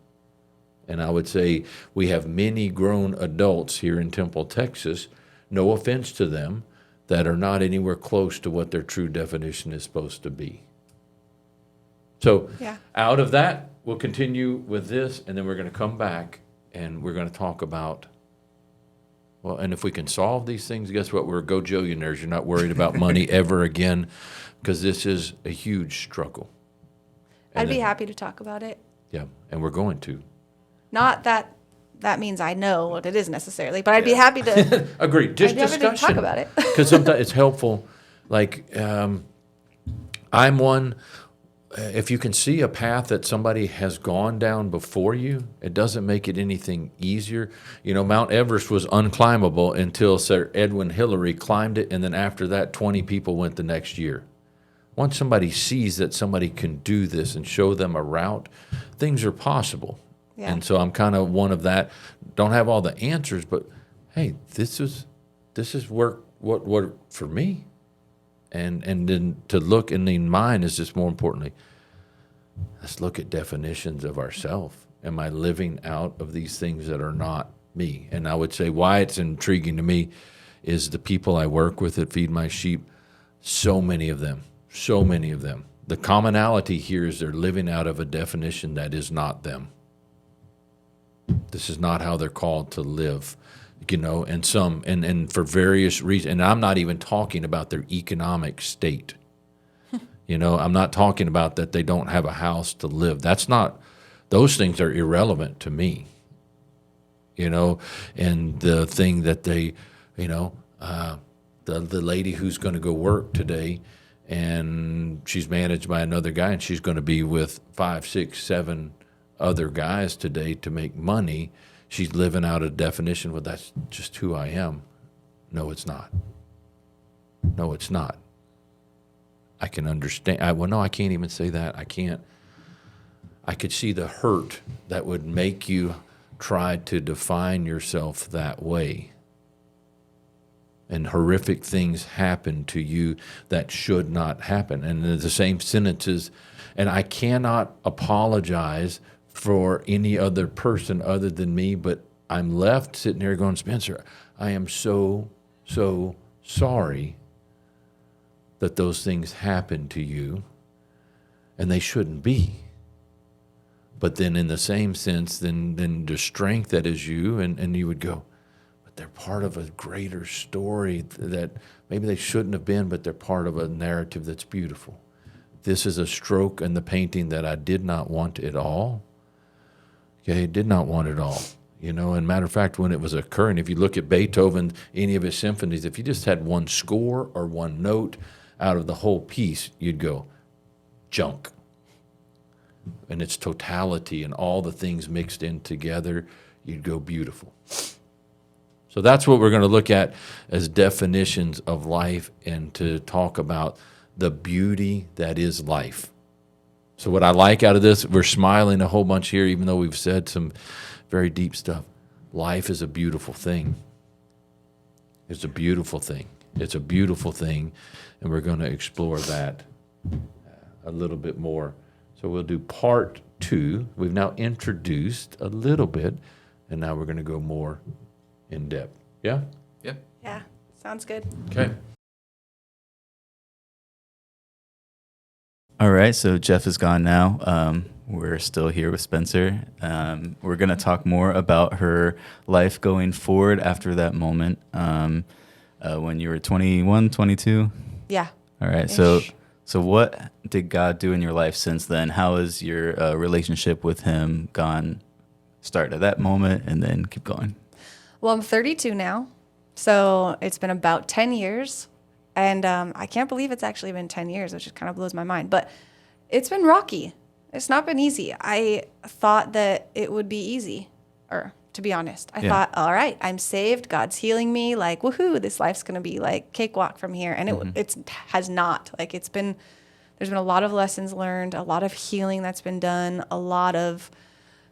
And I would say we have many grown adults here in Temple, Texas, no offense to them, that are not anywhere close to what their true definition is supposed to be. So Yeah. out of that, we'll continue with this, and then we're going to come back and we're going to talk about, well, and if we can solve these things, guess what? We're go-jillionaires. You're not worried about money ever again, because this is a huge struggle. And I'd be then- happy to talk about it. Yeah, and we're going to. Not that that means I know what it is necessarily, but I'd be happy to. Agreed. Just I'd be happy to discussion. talk about it. Because sometimes it's helpful. Like, I'm one, if you can see a path that somebody has gone down before you, it doesn't make it anything easier. You know, Mount Everest was unclimbable until Sir Edwin Hillary climbed it, and then after that, 20 people went the next year. Once somebody sees that somebody can do this and show them a route, things are possible. Yeah. And so I'm kind of one of that. Don't have all the answers, but hey, this is what worked for me. And then to look, and in mine is just more importantly, let's look at definitions of ourself. Am I living out of these things that are not me? And I would say why it's intriguing to me is the people I work with that Feed My Sheep, so many of them. The commonality here is they're living out of a definition that is not them. This is not how they're called to live, you know, and for various reasons. And I'm not even talking about their economic state. You know, I'm not talking about that they don't have a house to live. Those things are irrelevant to me. You know, and the thing that they, you know, the lady who's going to go work today, and she's managed by another guy, and she's going to be with 5, 6, 7 other guys today to make money. She's living out a definition, well, that's just who I am. No, it's not. No, it's not. I can understand. No, I can't even say that. I can't. I could see the hurt that would make you try to define yourself that way. And horrific things happen to you that should not happen. And the same sentences, and I cannot apologize for any other person other than me, but I'm left sitting here going, Spencer, I am so sorry that those things happen to you, and they shouldn't be. But then in the same sense, then the strength that is you, and you would go, but they're part of a greater story that maybe they shouldn't have been, but they're part of a narrative that's beautiful. This is a stroke in the painting that I did not want at all. Okay, did not want it all. You know, and matter of fact, when it was occurring, if you look at Beethoven, any of his symphonies, if you just had one score or one note out of the whole piece, you'd go, junk. And its totality and all the things mixed in together, you'd go beautiful. So that's what we're going to look at as definitions of life, and to talk about the beauty that is life. So what I like out of this, we're smiling a whole bunch here, even though we've said some very deep stuff. Life is a beautiful thing. It's a beautiful thing. it's a beautiful thing, and we're going to explore that a little bit more. So we'll do part 2. We've now introduced a little bit, and now we're going to go more in depth. Yeah? Yeah. Yeah, sounds good. Okay. All right, so Jeff is gone now. We're still here with Spencer. We're going to talk more about her life going forward after that moment when you were 21, 22. Yeah. All right, Ish. so what did God do in your life since then? How has your relationship with him gone? Start at that moment and then keep going. Well, I'm 32 now, so it's been about 10 years. And I can't believe it's actually been 10 years, which just kind of blows my mind. But it's been rocky. It's not been easy. I thought that it would be easy, or to be honest. I thought, all right, I'm saved. God's healing me. Like, woohoo, this life's going to be like cakewalk from here. And it has not. Like, there's been a lot of lessons learned, a lot of healing that's been done, a lot of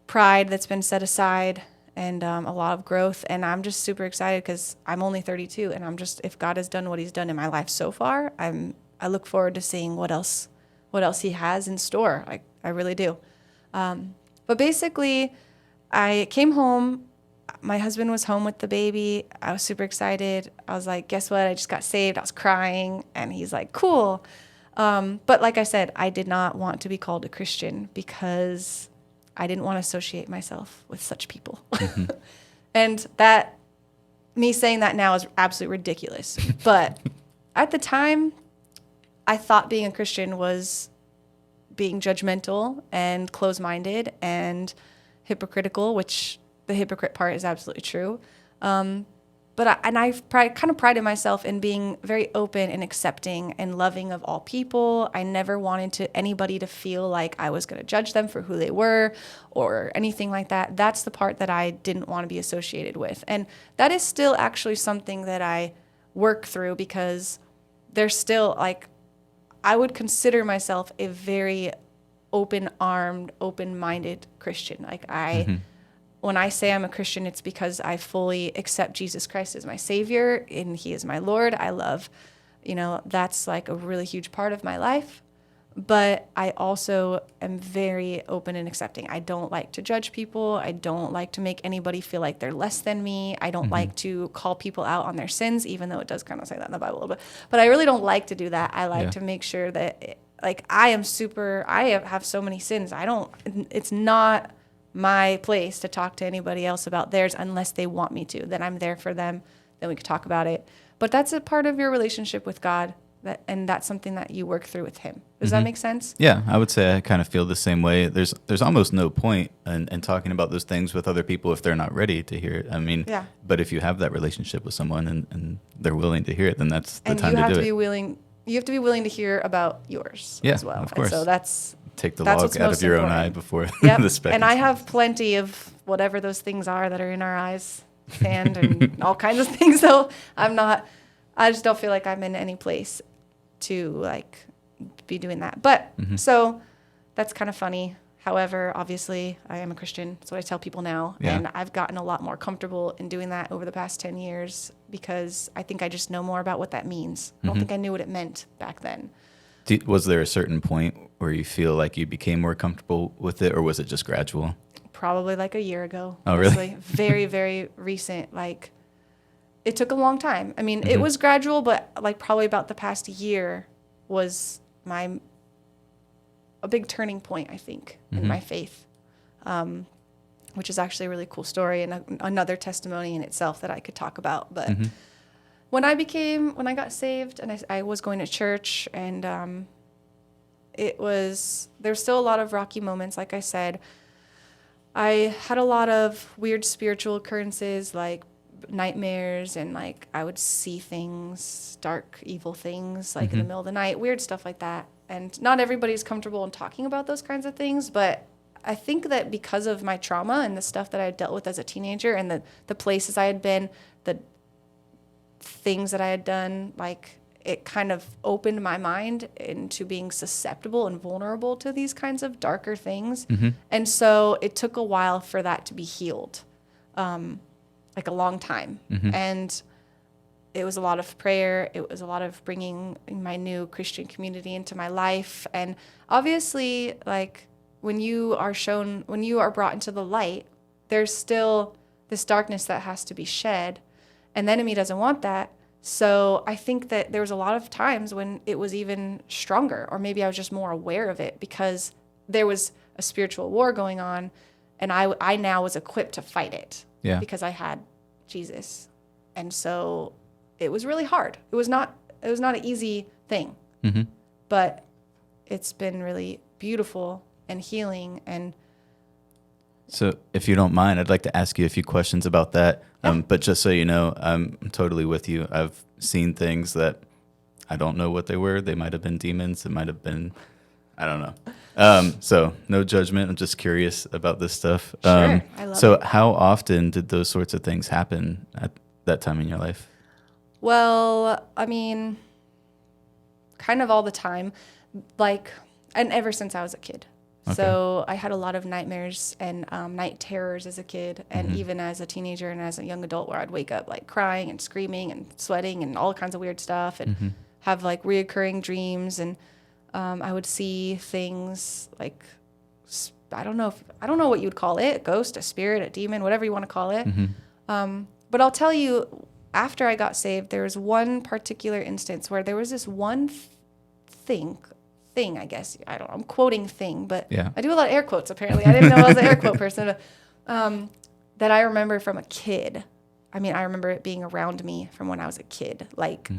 pride that's been set aside, and a lot of growth. And I'm just super excited because I'm only 32, and if God has done what he's done in my life so far, I look forward to seeing what else he has in store. I really do. But basically, I came home. My husband was home with the baby. I was super excited. I was like, guess what? I just got saved. I was crying. And he's like, cool. But like I said, I did not want to be called a Christian because I didn't want to associate myself with such people. And me saying that now is absolutely ridiculous. But at the time, I thought being a Christian was being judgmental and closed-minded and hypocritical, which the hypocrite part is absolutely true. But I kind of prided myself in being very open and accepting and loving of all people. I never wanted anybody to feel like I was going to judge them for who they were or anything like that. That's the part that I didn't want to be associated with. And that is still actually something that I work through because there's still I would consider myself a very open-armed, open-minded Christian. When I say I'm a Christian, it's because I fully accept Jesus Christ as my Savior and he is my Lord. I love, that's like a really huge part of my life. But I also am very open and accepting. I don't like to judge people. I don't like to make anybody feel like they're less than me. I don't like to call people out on their sins, even though it does kind of say that in the Bible a little bit. But I really don't like to do that. I like to make sure that, I have so many sins. It's not my place to talk to anybody else about theirs unless they want me to. Then I'm there for them. Then we could talk about it. But that's a part of your relationship with God. And that's something that you work through with him. Does that make sense? Yeah, I would say I kind of feel the same way. There's almost no point in talking about those things with other people if they're not ready to hear it. I mean, but if you have that relationship with someone and they're willing to hear it, then that's the time to do it. You have to be willing to hear about yours as well. Of course. And so that's take the log out of your own eye before the speck. And I have plenty of whatever those things are that are in our eyes, sand and all kinds of things. So I just don't feel like I'm in any place to be doing that. But so that's kind of funny. However, obviously I am a Christian. That's what I tell people now. Yeah. And I've gotten a lot more comfortable in doing that over the past 10 years because I think I just know more about what that means. I don't think I knew what it meant back then. Was there a certain point where you feel like you became more comfortable with it, or was it just gradual? Probably a year ago. Oh, honestly. really? Very, very recent. It took a long time. I mean, it was gradual, but probably about the past year was a big turning point, I think, in my faith, which is actually a really cool story and another testimony in itself that I could talk about. But when I got saved and I was going to church and there's still a lot of rocky moments. Like I said, I had a lot of weird spiritual occurrences, like nightmares, and I would see things, dark, evil things, in the middle of the night, weird stuff like that. And not everybody's comfortable in talking about those kinds of things, but I think that because of my trauma and the stuff that I had dealt with as a teenager and the places I had been, the things that I had done, it kind of opened my mind into being susceptible and vulnerable to these kinds of darker things. And so it took a while for that to be healed, a long time. And it was a lot of prayer. It was a lot of bringing my new Christian community into my life. And obviously, like when you are brought into the light, there's still this darkness that has to be shed. And the enemy doesn't want that. So I think that there was a lot of times when it was even stronger, or maybe I was just more aware of it because there was a spiritual war going on, and I now was equipped to fight it because I had Jesus. And so it was really hard. It was not an easy thing, but it's been really beautiful and healing. And so if you don't mind, I'd like to ask you a few questions about that. But just so you know, I'm totally with you. I've seen things that I don't know what they were. They might have been demons. It might have been, I don't know. So no judgment. I'm just curious about this stuff. Sure, I love so it. how often did those sorts of things happen at that time in your life? well, I mean, kind of all the time, like, and ever since I was a kid. So I had a lot of nightmares and night terrors as a kid, and even as a teenager and as a young adult, where I'd wake up like crying and screaming and sweating and all kinds of weird stuff, and have like reoccurring dreams. And I would see things like, I don't know what you would call it, a ghost, a spirit, a demon, whatever you want to call it. But I'll tell you, after I got saved, there was one particular instance where there was this one thing, I guess. I don't know, I'm quoting thing, but I do a lot of air quotes, apparently. I didn't know I was an air quote person. That I remember from a kid. I mean, I remember it being around me from when I was a kid, like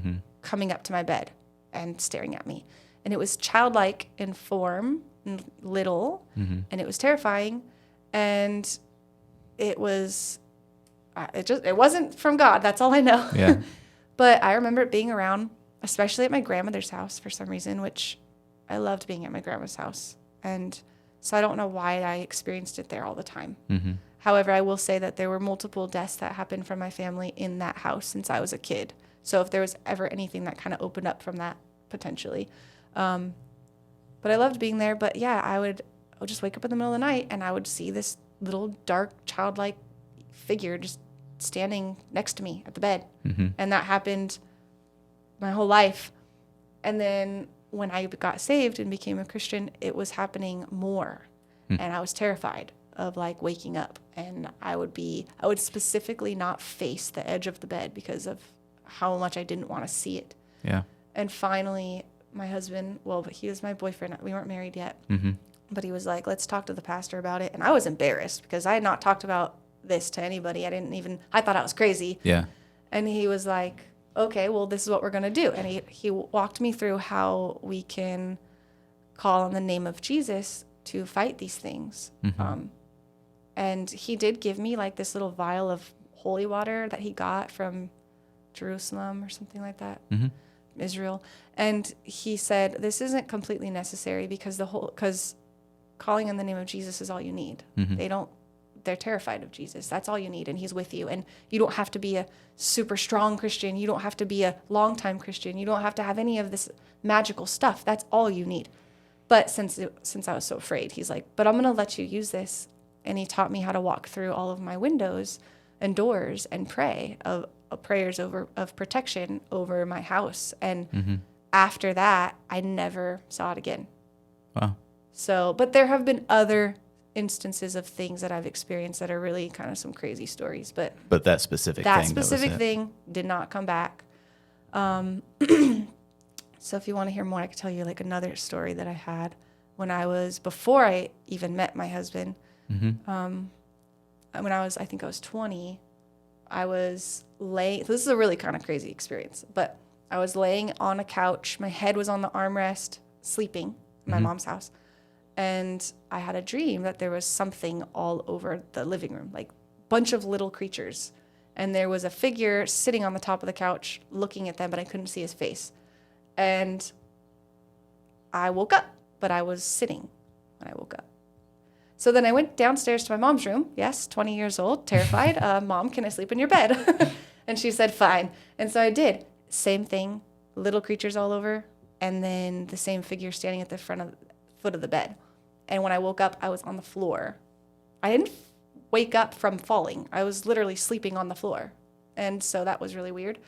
coming up to my bed and staring at me. And it was childlike in form, and little, and it was terrifying. And it was, it wasn't from God. That's all I know. Yeah. But I remember it being around, especially at my grandmother's house for some reason, which I loved being at my grandma's house. And so I don't know why I experienced it there all the time. However, I will say that there were multiple deaths that happened from my family in that house since I was a kid. So if there was ever anything that kind of opened up from that, potentially. But I loved being there. But yeah, I would just wake up in the middle of the night and I would see this little dark childlike figure just standing next to me at the bed. And that happened my whole life. And then when I got saved and became a Christian, it was happening more. And I was terrified of like waking up, and I would specifically not face the edge of the bed because of how much I didn't want to see it. Yeah. And finally, my husband, he was my boyfriend. We weren't married yet, but he was like, let's talk to the pastor about it. And I was embarrassed because I had not talked about this to anybody. I thought I was crazy. Yeah. And he was like, okay, well, this is what we're going to do. And he walked me through how we can call on the name of Jesus to fight these things. And he did give me like this little vial of holy water that he got from Jerusalem or something like that, Israel. And he said, this isn't completely necessary because calling on the name of Jesus is all you need. They're terrified of Jesus. That's all you need. And he's with you. And you don't have to be a super strong Christian. You don't have to be a longtime Christian. You don't have to have any of this magical stuff. That's all you need. But since I was so afraid, he's like, but I'm going to let you use this. And he taught me how to walk through all of my windows and doors and pray of prayers of protection over my house. And after that, I never saw it again. Wow. So, but there have been other instances of things that I've experienced that are really kind of some crazy stories, but that specific thing did not come back. So if you want to hear more, I could tell you like another story that I had before I even met my husband. When I think I was 20, I was laying, this is a really kind of crazy experience, but I was laying on a couch. My head was on the armrest, sleeping in my mom's house. And I had a dream that there was something all over the living room, like a bunch of little creatures. And there was a figure sitting on the top of the couch looking at them, but I couldn't see his face. And I woke up, but I was sitting when I woke up. So then I went downstairs to my mom's room. Yes, 20 years old, terrified. Mom, can I sleep in your bed? And she said, fine. And so I did. Same thing, little creatures all over, and then the same figure standing at the foot of the bed. And when I woke up, I was on the floor. I didn't wake up from falling. I was literally sleeping on the floor. And so that was really weird.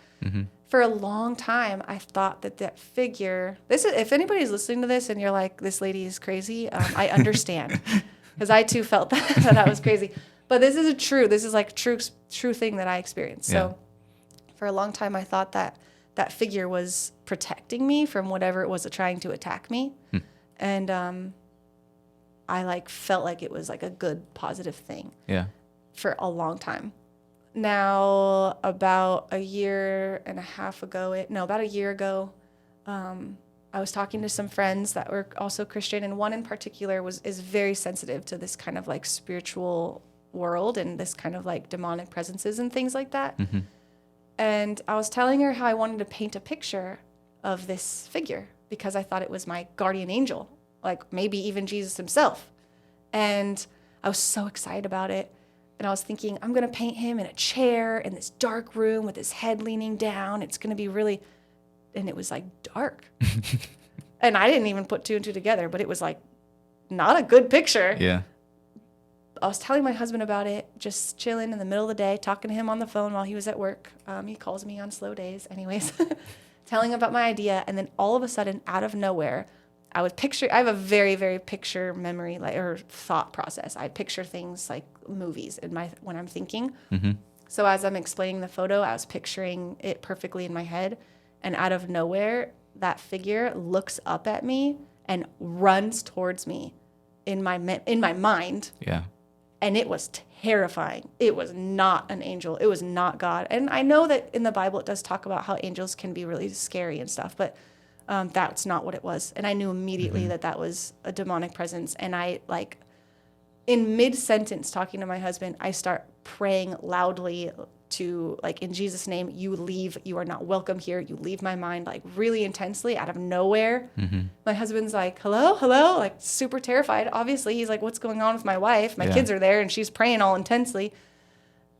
For a long time, I thought that figure, if anybody's listening to this and you're like, this lady is crazy, I understand. Because I too felt that I was crazy. But this is like true thing that I experienced. So for a long time, I thought that figure was protecting me from whatever it was trying to attack me. And I like felt like it was like a good, positive thing. Yeah. For a long time. Now, about a year ago, I was talking to some friends that were also Christian, and one in particular is very sensitive to this kind of like spiritual world and this kind of like demonic presences and things like that. And I was telling her how I wanted to paint a picture of this figure because I thought it was my guardian angel, like maybe even Jesus himself. And I was so excited about it. And I was thinking, I'm going to paint him in a chair in this dark room with his head leaning down. It's going to be really, and it was like dark. And I didn't even put two and two together, but it was like not a good picture. Yeah. I was telling my husband about it, just chilling in the middle of the day, talking to him on the phone while he was at work. He calls me on slow days anyways, telling him about my idea. And then all of a sudden, out of nowhere, I have a very, very picture memory, or thought process. I picture things like movies when I'm thinking. So as I'm explaining the photo, I was picturing it perfectly in my head. And out of nowhere, that figure looks up at me and runs towards me in my mind. Yeah. And it was terrifying. It was not an angel. It was not God. And I know that in the Bible, it does talk about how angels can be really scary and stuff, but that's not what it was. And I knew immediately that was a demonic presence. And I, like, in mid-sentence talking to my husband, I start praying loudly to, like, in Jesus' name, you leave. You are not welcome here. You leave my mind, like, really intensely out of nowhere. My husband's like, hello, like, super terrified. Obviously, he's like, what's going on with my wife? My kids are there, and she's praying all intensely.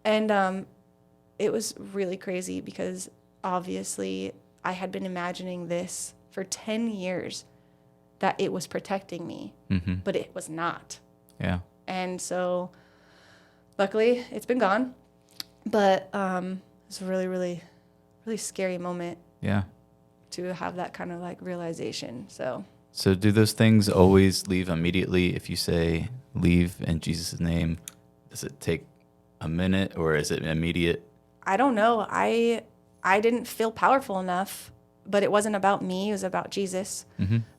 And it was really crazy because, obviously, I had been imagining this for 10 years, that it was protecting me, but it was not. Yeah. And so, luckily, it's been gone. But it's a really, really, really scary moment. Yeah. To have that kind of like realization. So do those things always leave immediately if you say leave in Jesus' name? Does it take a minute or is it immediate? I don't know. I didn't feel powerful enough, but it wasn't about me. It was about Jesus.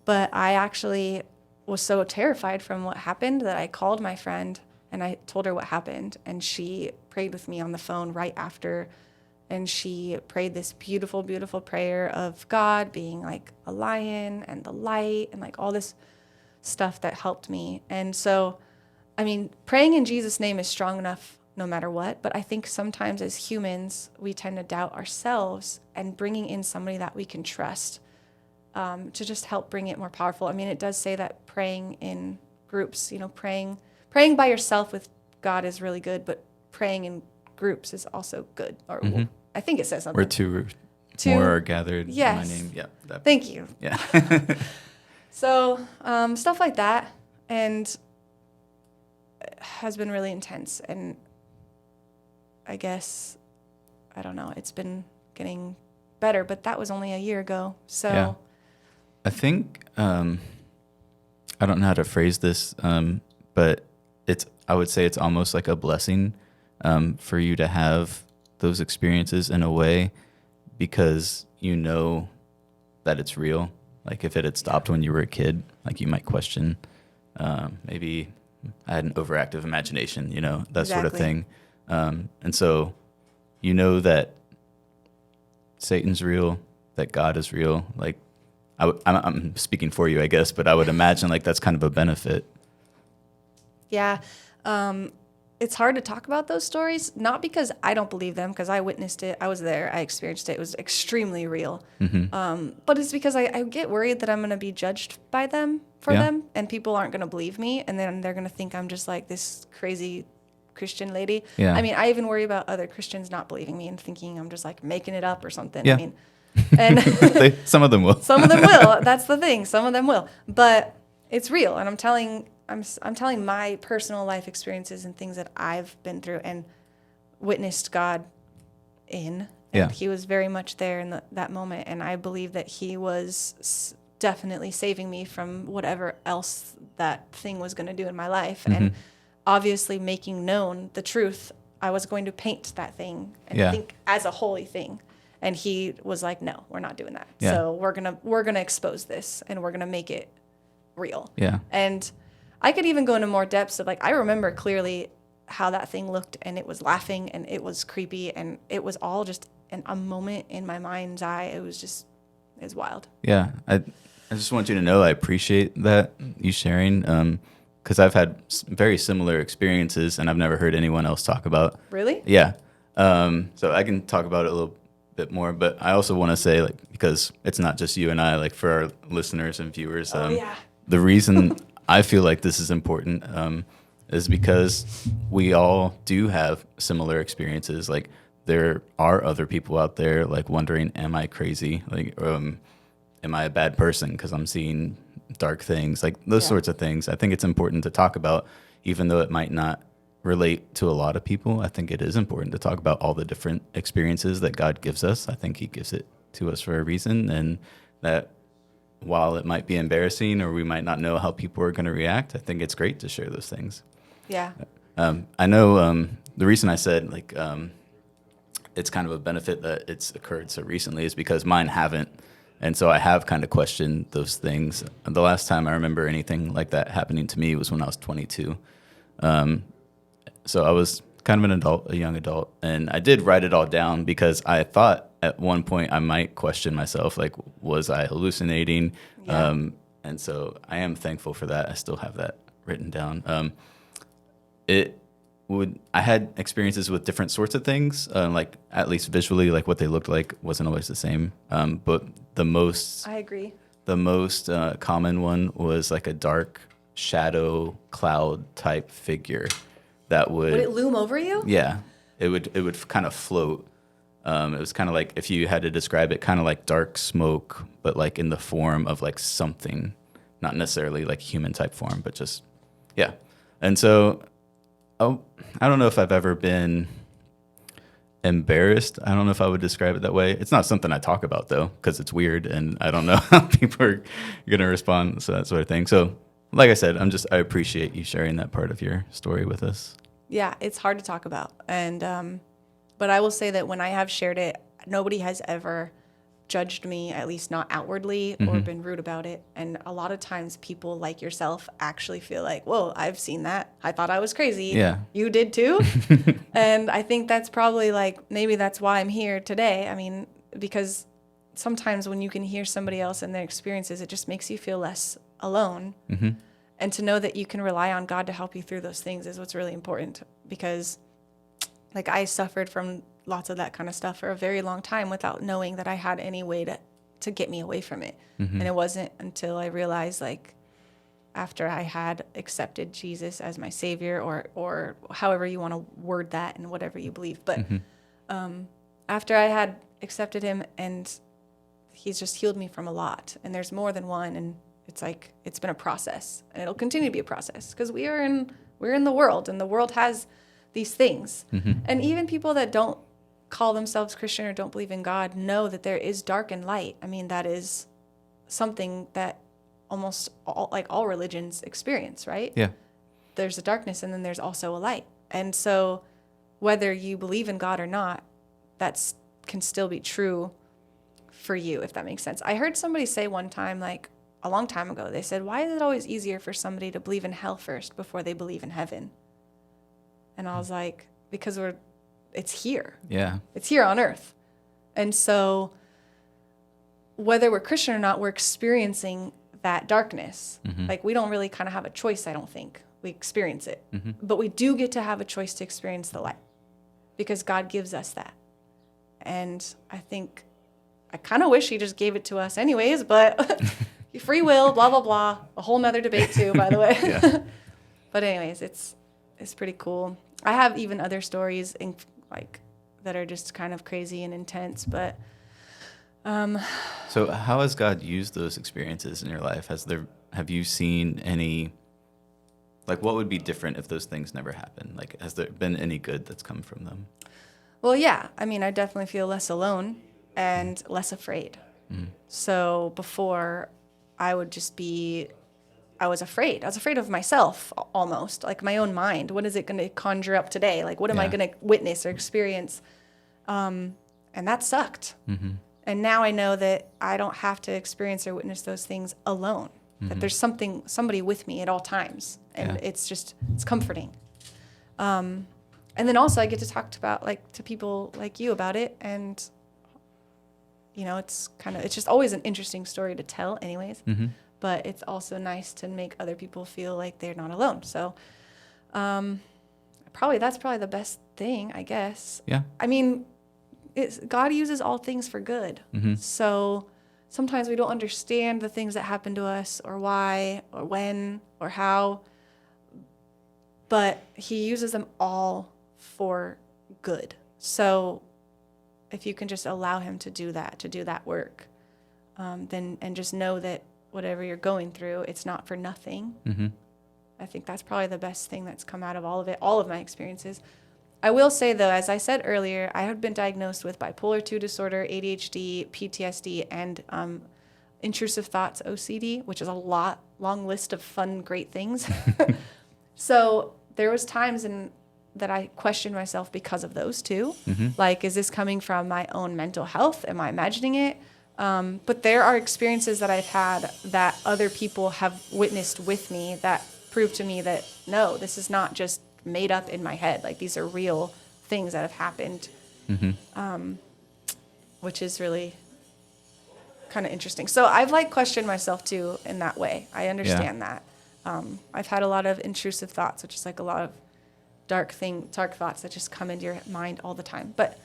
But I actually was so terrified from what happened that I called my friend and I told her what happened. And she prayed with me on the phone right after. And she prayed this beautiful, beautiful prayer of God being like a lion and the light and like all this stuff that helped me. And so, I mean, praying in Jesus' name is strong enough no matter what. But I think sometimes as humans, we tend to doubt ourselves, and bringing in somebody that we can trust to just help bring it more powerful. I mean, it does say that praying in groups, praying by yourself with God is really good, but praying in groups is also good. Or I think it says something. Where two more are gathered in my name. Yeah. Thank you. Yeah. So stuff like that, and it has been really intense. And I guess, I don't know, it's been getting better, but that was only a year ago. So yeah. I think, I don't know how to phrase this, but I would say it's almost like a blessing for you to have those experiences in a way, because you know that it's real. Like if it had stopped when you were a kid, like you might question, maybe I had an overactive imagination, that sort of thing. And so you know that Satan's real, that God is real. Like I'm speaking for you, I guess, but I would imagine like that's kind of a benefit. Yeah. It's hard to talk about those stories, not because I don't believe them, because I witnessed it. I was there. I experienced it. It was extremely real. But it's because I get worried that I'm going to be judged by them for them, and people aren't going to believe me, and then they're going to think I'm just like this crazy Christian lady. Yeah. I mean, I even worry about other Christians not believing me and thinking I'm just like making it up or something. Yeah. I mean, and some of them will. Some of them will. That's the thing. Some of them will. But it's real, and I'm telling my personal life experiences and things that I've been through and witnessed God in. Yeah. And he was very much there in that moment. And I believe that he was definitely saving me from whatever else that thing was going to do in my life. And obviously making known the truth. I was going to paint that thing and think as a holy thing. And he was like, no, we're not doing that. Yeah. So we're going to expose this and we're going to make it real. Yeah. And I could even go into more depths of like, I remember clearly how that thing looked, and it was laughing and it was creepy, and it was all just in a moment in my mind's eye. It was wild. Yeah. I just want you to know I appreciate that, you sharing, because I've had very similar experiences and I've never heard anyone else talk about. Really? Yeah. So I can talk about it a little bit more, but I also want to say, like, because it's not just you and I, like for our listeners and viewers, the reason I feel like this is important is because we all do have similar experiences. Like, there are other people out there like wondering, am I crazy? Like, am I a bad person because I'm seeing dark things? Like those sorts of things. I think it's important to talk about, even though it might not relate to a lot of people. I think it is important to talk about all the different experiences that God gives us. I think he gives it to us for a reason, and that while it might be embarrassing or we might not know how people are going to react, I think it's great to share those things. Yeah. I know the reason I said like it's kind of a benefit that it's occurred so recently is because mine haven't. And so I have kind of questioned those things. The last time I remember anything like that happening to me was when I was 22. So I was kind of an adult, a young adult, and I did write it all down because I thought at one point I might question myself, like, was I hallucinating? Yeah. And so I am thankful for that. I still have that written down. I had experiences with different sorts of things, like at least visually, like what they looked like wasn't always the same. But I agree. The most common one was like a dark shadow cloud type figure that would it loom over you? Yeah, it would kind of float. It was kind of like, if you had to describe it, kind of like dark smoke, but like in the form of like something, not necessarily like human type form, but just, yeah. And so, I don't know if I've ever been embarrassed. I don't know if I would describe it that way. It's not something I talk about though, because it's weird and I don't know how people are going to respond, so that sort of thing. So like I said, I appreciate you sharing that part of your story with us. Yeah, it's hard to talk about. And, but I will say that when I have shared it, nobody has ever judged me, at least not outwardly, or been rude about it. And a lot of times people like yourself actually feel like, whoa, I've seen that. I thought I was crazy. Yeah. You did too. And I think that's probably like, maybe that's why I'm here today. I mean, because sometimes when you can hear somebody else and their experiences, it just makes you feel less alone. Mm-hmm. And to know that you can rely on God to help you through those things is what's really important. Because like I suffered from lots of that kind of stuff for a very long time without knowing that I had any way to get me away from it. And it wasn't until I realized, like, after I had accepted Jesus as my savior, or however you want to word that and whatever you believe. But after I had accepted him, and he's just healed me from a lot. And there's more than one. And it's like, it's been a process, and it'll continue to be a process because we're in the world, and the world has these things. And even people that don't call themselves Christian or don't believe in God know that there is dark and light. I mean, that is something that almost all religions experience, right? Yeah. There's a darkness, and then there's also a light. And so whether you believe in God or not, that can still be true for you, if that makes sense. I heard somebody say one time, like a long time ago, they said, why is it always easier for somebody to believe in hell first before they believe in heaven? And I was like, because it's here. Yeah. It's here on earth. And so whether we're Christian or not, we're experiencing that darkness. Like, we don't really kind of have a choice, I don't think. We experience it. But we do get to have a choice to experience the light because God gives us that. And I think, I kind of wish he just gave it to us anyways, but free will, blah, blah, blah. A whole nother debate too, by the way. But anyways, it's pretty cool. I have even other stories that are just kind of crazy and intense, but So how has God used those experiences in your life? Have you seen any, like, what would be different if those things never happened? Like, has there been any good that's come from them? Well, yeah. I mean, I definitely feel less alone and less afraid. So before, I would just be, I was afraid. I was afraid of myself almost, like my own mind. What is it going to conjure up today? Like, what am I Yeah. going to witness or experience? And that sucked. And now I know that I don't have to experience or witness those things alone. That there's somebody with me at all times, and Yeah. it's comforting. And then also I get to talk to people like you about it, and it's just always an interesting story to tell, anyways. But it's also nice to make other people feel like they're not alone. So, that's probably the best thing, I guess. Yeah. I mean, God uses all things for good. So sometimes we don't understand the things that happen to us, or why, or when, or how, but He uses them all for good. So if you can just allow Him to do that work, then, and just know that whatever you're going through, it's not for nothing. I think that's probably the best thing that's come out of all of it, all of my experiences. I will say, though, as I said earlier, I have been diagnosed with bipolar 2 disorder, ADHD, PTSD, and intrusive thoughts, OCD, which is a long list of fun, great things. So there was times that I questioned myself because of those two. Like, is this coming from my own mental health? Am I imagining it? But there are experiences that I've had that other people have witnessed with me that prove to me that, no, this is not just made up in my head. Like, these are real things that have happened, which is really kind of interesting. So I've questioned myself too in that way. I understand that. I've had a lot of intrusive thoughts, which is a lot of dark thoughts that just come into your mind all the time. But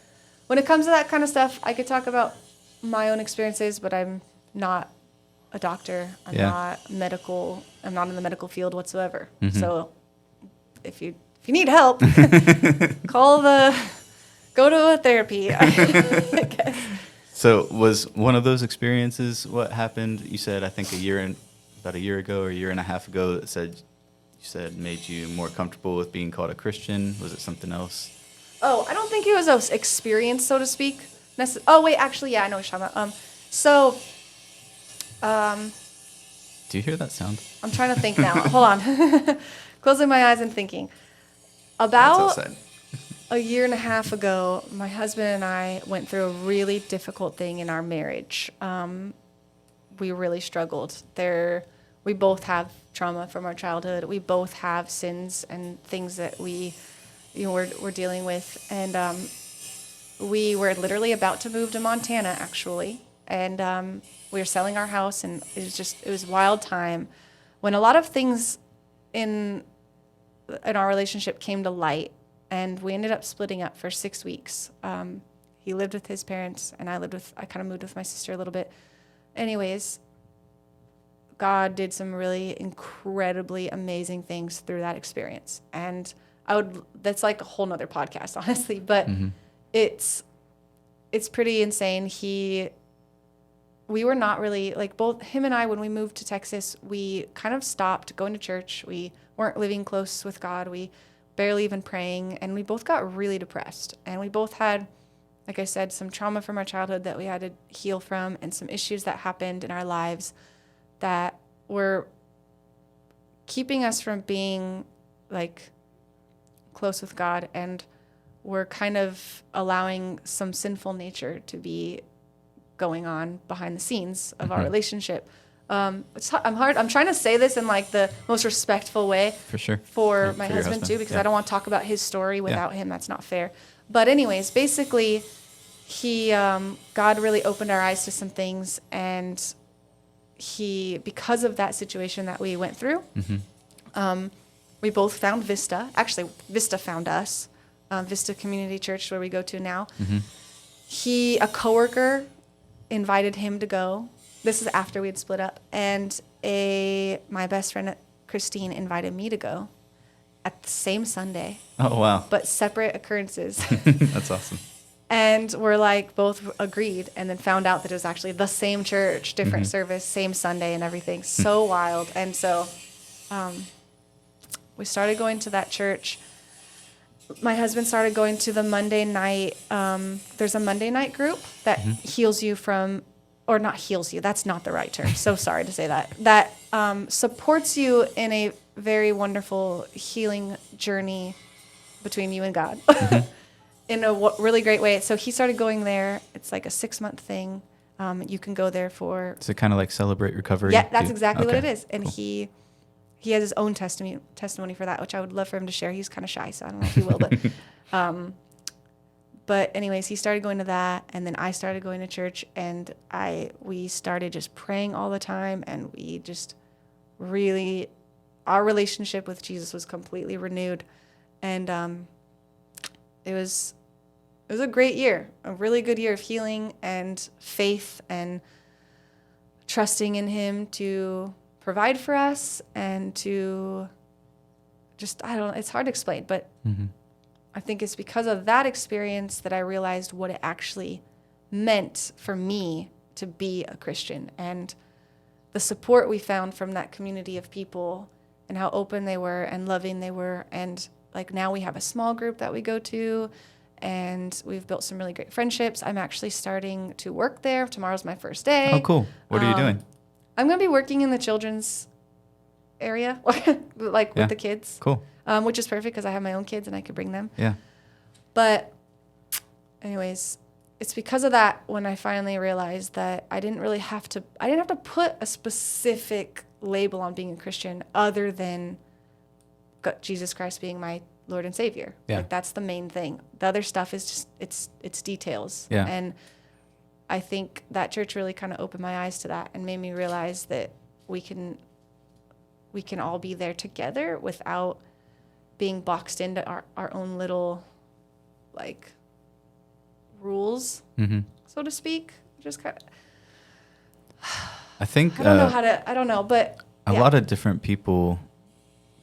when it comes to that kind of stuff, I could talk about my own experiences, but I'm not a doctor. I'm not medical. I'm not in the medical field whatsoever. So if you need help, go to a therapy. I guess. So was one of those experiences what happened? You said, I think about a year ago or a year and a half ago, that you said made you more comfortable with being called a Christian. Was it something else? Oh, I don't think it was an experience, so to speak. Oh wait, actually, yeah, I know what you're talking about. Do you hear that sound? I'm trying to think now. Hold on. Closing my eyes and thinking. That's About outside. a year and a half ago, my husband and I went through a really difficult thing in our marriage. We really struggled. We both have trauma from our childhood. We both have sins and things that we're dealing with. And we were literally about to move to Montana, actually. And we were selling our house, and it was a wild time when a lot of things in our relationship came to light, and we ended up splitting up for 6 weeks. He lived with his parents, and I kind of moved with my sister a little bit. Anyways, God did some really incredibly amazing things through that experience. And that's like a whole nother podcast, honestly, but it's pretty insane. We were not really, both him and I, when we moved to Texas, we kind of stopped going to church. We weren't living close with God. We barely even praying, and we both got really depressed. And we both had, like I said, some trauma from our childhood that we had to heal from, and some issues that happened in our lives that were keeping us from being close with God, and were kind of allowing some sinful nature to be going on behind the scenes of our relationship. I'm trying to say this in the most respectful way For sure. for Yeah, my for your husband too, because yeah. I don't want to talk about his story without him. That's not fair. But anyways, basically, God really opened our eyes to some things, and because of that situation that we went through, we both found Vista. Actually, Vista found us. Vista Community Church, where we go to now. A coworker invited him to go. This is after we had split up, and my best friend Christine invited me to go at the same Sunday, Oh, wow. but separate occurrences. That's awesome. And we're both agreed, and then found out that it was actually the same church, different service, same Sunday and everything. So wild. And so we started going to that church, my husband started going to the Monday night. There's a Monday night group that heals you from, or not heals you. That's not the right term. So sorry to say that. That supports you in a very wonderful healing journey between you and God in a really great way. So he started going there. It's like a 6-month thing. You can go there for. Is it kind of like Celebrate Recovery? Yeah, that's exactly what Okay. it is. And he has his own testimony for that, which I would love for him to share. He's kind of shy, so I don't know if he will. But anyways, he started going to that, and then I started going to church, and we started just praying all the time, and we just really, our relationship with Jesus was completely renewed, and it was a great year, a really good year of healing and faith and trusting in him to provide for us and to just, I don't know, it's hard to explain, but I think it's because of that experience that I realized what it actually meant for me to be a Christian, and the support we found from that community of people and how open they were and loving they were. And like now we have a small group that we go to, and we've built some really great friendships. I'm actually starting to work there. Tomorrow's my first day. Oh, cool. What are you doing? I'm going to be working in the children's area, like Yeah. with the kids, Cool. which is perfect because I have my own kids and I could bring them. Yeah. But anyways, it's because of that when I finally realized that I didn't have to put a specific label on being a Christian other than Jesus Christ being my Lord and Savior. Yeah. Like that's the main thing. The other stuff is just, it's details. Yeah. And I think that church really kind of opened my eyes to that and made me realize that we can all be there together without being boxed into our own little, like, rules, so to speak. Just kind of, I think I don't know, but a yeah. lot of different people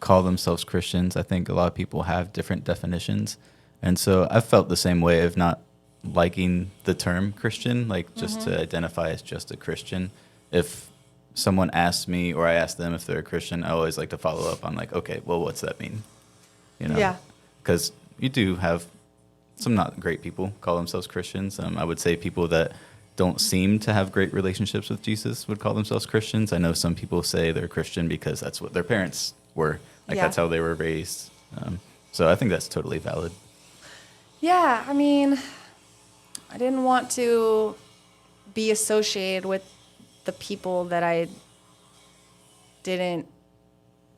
call themselves Christians. I think a lot of people have different definitions. And so I've felt the same way of not liking the term Christian, like just to identify as just a Christian. If someone asks me or I ask them if they're a Christian, I always like to follow up on like, okay, well, what's that mean? You know? Yeah. Because you do have some not great people call themselves Christians. I would say people that don't seem to have great relationships with Jesus would call themselves Christians. I know some people say they're Christian because that's what their parents were. Like Yeah. that's how they were raised. So I think that's totally valid. Yeah, I mean, I didn't want to be associated with the people that I didn't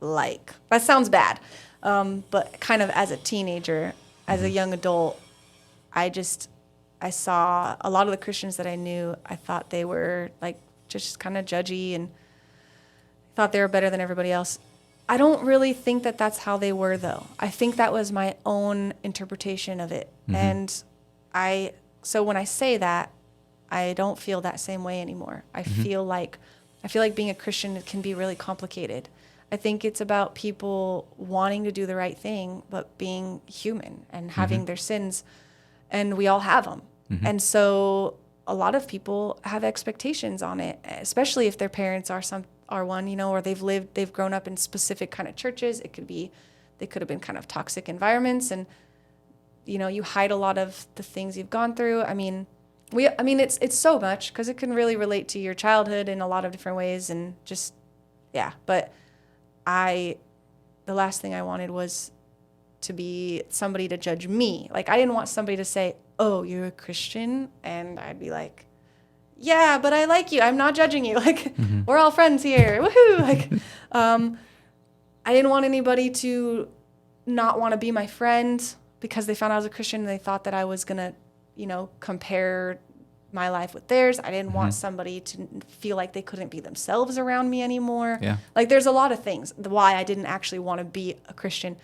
like. That sounds bad, but kind of as a teenager, as a young adult, I saw a lot of the Christians that I knew, I thought they were like just kind of judgy and thought they were better than everybody else. I don't really think that that's how they were, though. I think that was my own interpretation of it. And so when I say that, I don't feel that same way anymore. I feel like being a Christian can be really complicated. I think it's about people wanting to do the right thing, but being human and having their sins, and we all have them. And so a lot of people have expectations on it, especially if their parents are one, you know, or they've grown up in specific kind of churches. They could have been kind of toxic environments, and you know, you hide a lot of the things you've gone through. I mean, it's so much because it can really relate to your childhood in a lot of different ways, and just yeah. But the last thing I wanted was to be somebody to judge me. Like I didn't want somebody to say, "Oh, you're a Christian," and I'd be like, "Yeah, but I like you. I'm not judging you. Like we're all friends here. Woohoo!" Like I didn't want anybody to not want to be my friend because they found out I was a Christian and they thought that I was gonna, you know, compare my life with theirs. I didn't want somebody to feel like they couldn't be themselves around me anymore. Yeah. Like there's a lot of things why I didn't actually want to be a Christian,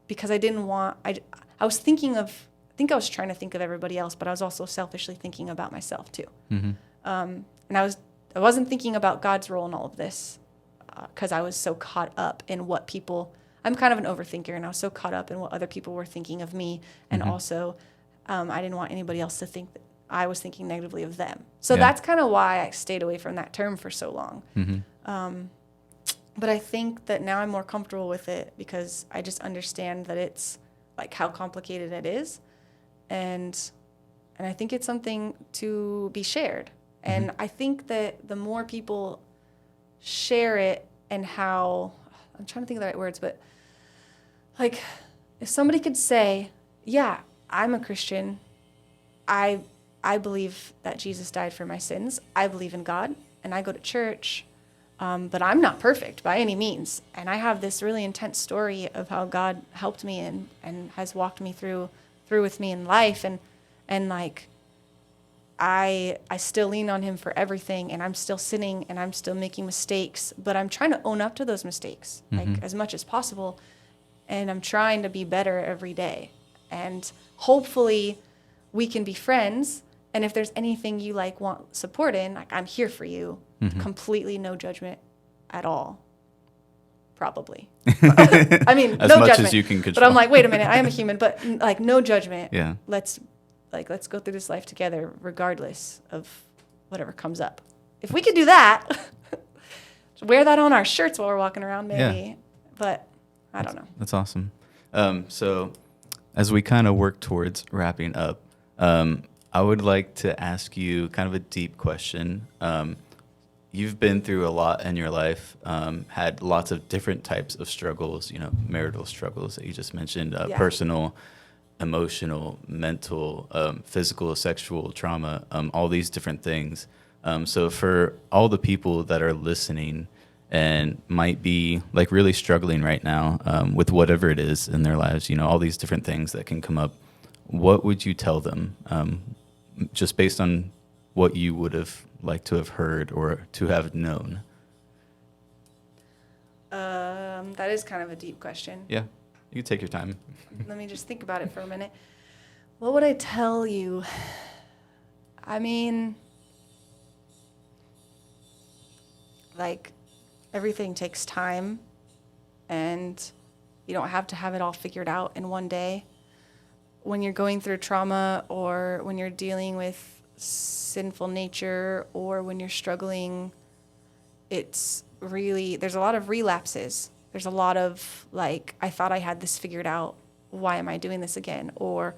because I didn't want, I was thinking of, I think I was trying to think of everybody else, but I was also selfishly thinking about myself too. And I wasn't thinking about God's role in all of this because I was so caught up in what people, I'm kind of an overthinker, and I was so caught up in what other people were thinking of me. And also I didn't want anybody else to think that I was thinking negatively of them. So that's kind of why I stayed away from that term for so long. But I think that now I'm more comfortable with it because I just understand that it's like how complicated it is. And I think it's something to be shared. And I think that the more people share it, and how, I'm trying to think of the right words, but like if somebody could say, yeah, I'm a Christian. I believe that Jesus died for my sins. I believe in God, and I go to church. But I'm not perfect by any means. And I have this really intense story of how God helped me and has walked me through with me in life. And like, I still lean on him for everything, and I'm still sinning, and I'm still making mistakes, but I'm trying to own up to those mistakes, like as much as possible. And I'm trying to be better every day. And hopefully we can be friends. And if there's anything you like want support in, like I'm here for you. Completely no judgment at all. Probably. I mean, As no much judgment. as you can control. But I'm like, wait a minute, I am a human, but like no judgment. Yeah. Let's go through this life together regardless of whatever comes up. If we could do that, wear that on our shirts while we're walking around maybe. Yeah. But I don't know. That's awesome. So as we kind of work towards wrapping up, I would like to ask you kind of a deep question. You've been through a lot in your life, had lots of different types of struggles, marital struggles that you just mentioned, personal, emotional, mental, physical, sexual trauma, all these different things. So for all the people that are listening and might be like really struggling right now with whatever it is in their lives, all these different things that can come up, what would you tell them just based on what you would have liked to have heard or to have known? That is kind of a deep question. Yeah, you take your time. Let me just think about it for a minute. What would I tell you? I mean, like, everything takes time, and you don't have to have it all figured out in one day. When you're going through trauma, or when you're dealing with sinful nature, or when you're struggling, it's really, there's a lot of relapses. There's a lot of like, I thought I had this figured out. Why am I doing this again? Or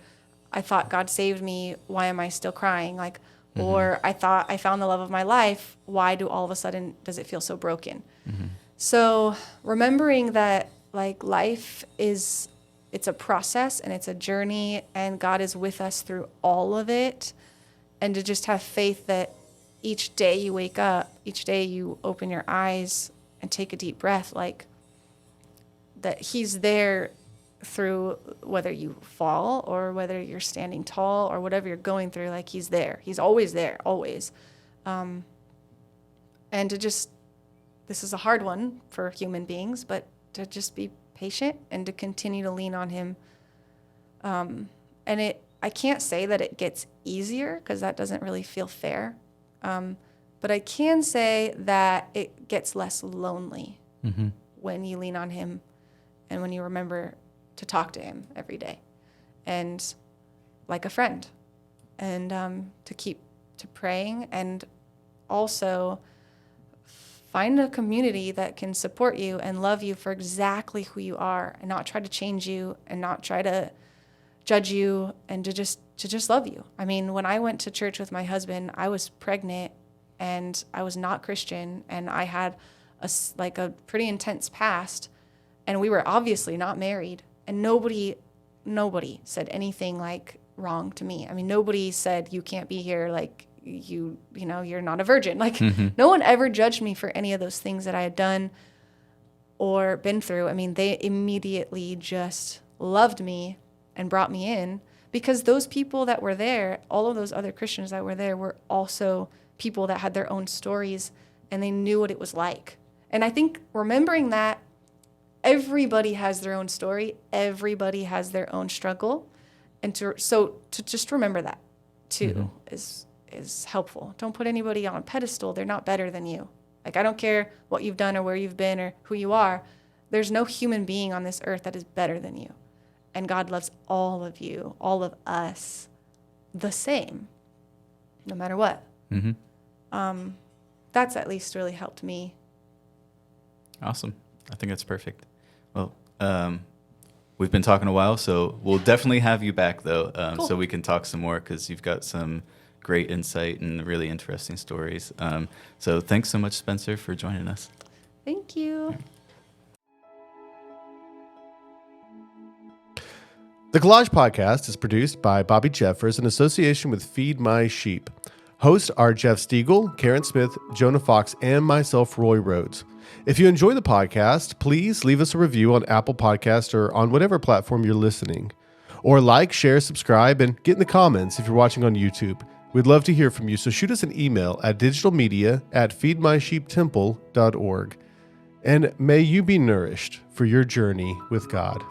I thought God saved me. Why am I still crying? Like, or I thought I found the love of my life. Why do all of a sudden does it feel so broken? So remembering that like life is, it's a process and it's a journey, and God is with us through all of it. And to just have faith that each day you wake up, each day you open your eyes and take a deep breath, like that he's there through whether you fall or whether you're standing tall or whatever you're going through, like he's there. He's always there, always. And to just, this is a hard one for human beings, but to just be patient and to continue to lean on him. And I can't say that it gets easier because that doesn't really feel fair. But I can say that it gets less lonely when you lean on him and when you remember to talk to him every day and like a friend, and to keep to praying, and also find a community that can support you and love you for exactly who you are, and not try to change you and not try to judge you, and to just love you. I mean, when I went to church with my husband, I was pregnant and I was not Christian, and I had a pretty intense past, and we were obviously not married, and nobody said anything like wrong to me. I mean, nobody said you can't be here, like you're not a virgin. Like no one ever judged me for any of those things that I had done or been through. I mean, they immediately just loved me and brought me in, because those people that were there, all of those other Christians that were there, were also people that had their own stories, and they knew what it was like. And I think remembering that everybody has their own story, everybody has their own struggle, and to just remember that too is helpful. Don't put anybody on a pedestal. They're not better than you. Like, I don't care what you've done or where you've been or who you are. There's no human being on this earth that is better than you. And God loves all of you, all of us, the same, no matter what. That's at least really helped me. Awesome. I think that's perfect. Well, we've been talking a while, so we'll definitely have you back, though, so we can talk some more, because you've got some great insight and really interesting stories. So thanks so much, Spencer, for joining us. Thank you. The Collage Podcast is produced by Bobby Jeffers in association with Feed My Sheep. Hosts are Jeff Stiegel, Karen Smith, Jonah Fox, and myself, Roy Rhodes. If you enjoy the podcast, please leave us a review on Apple Podcasts or on whatever platform you're listening. Or like, share, subscribe, and get in the comments if you're watching on YouTube. We'd love to hear from you, so shoot us an email at digitalmedia@feedmysheeptemple.org. And may you be nourished for your journey with God.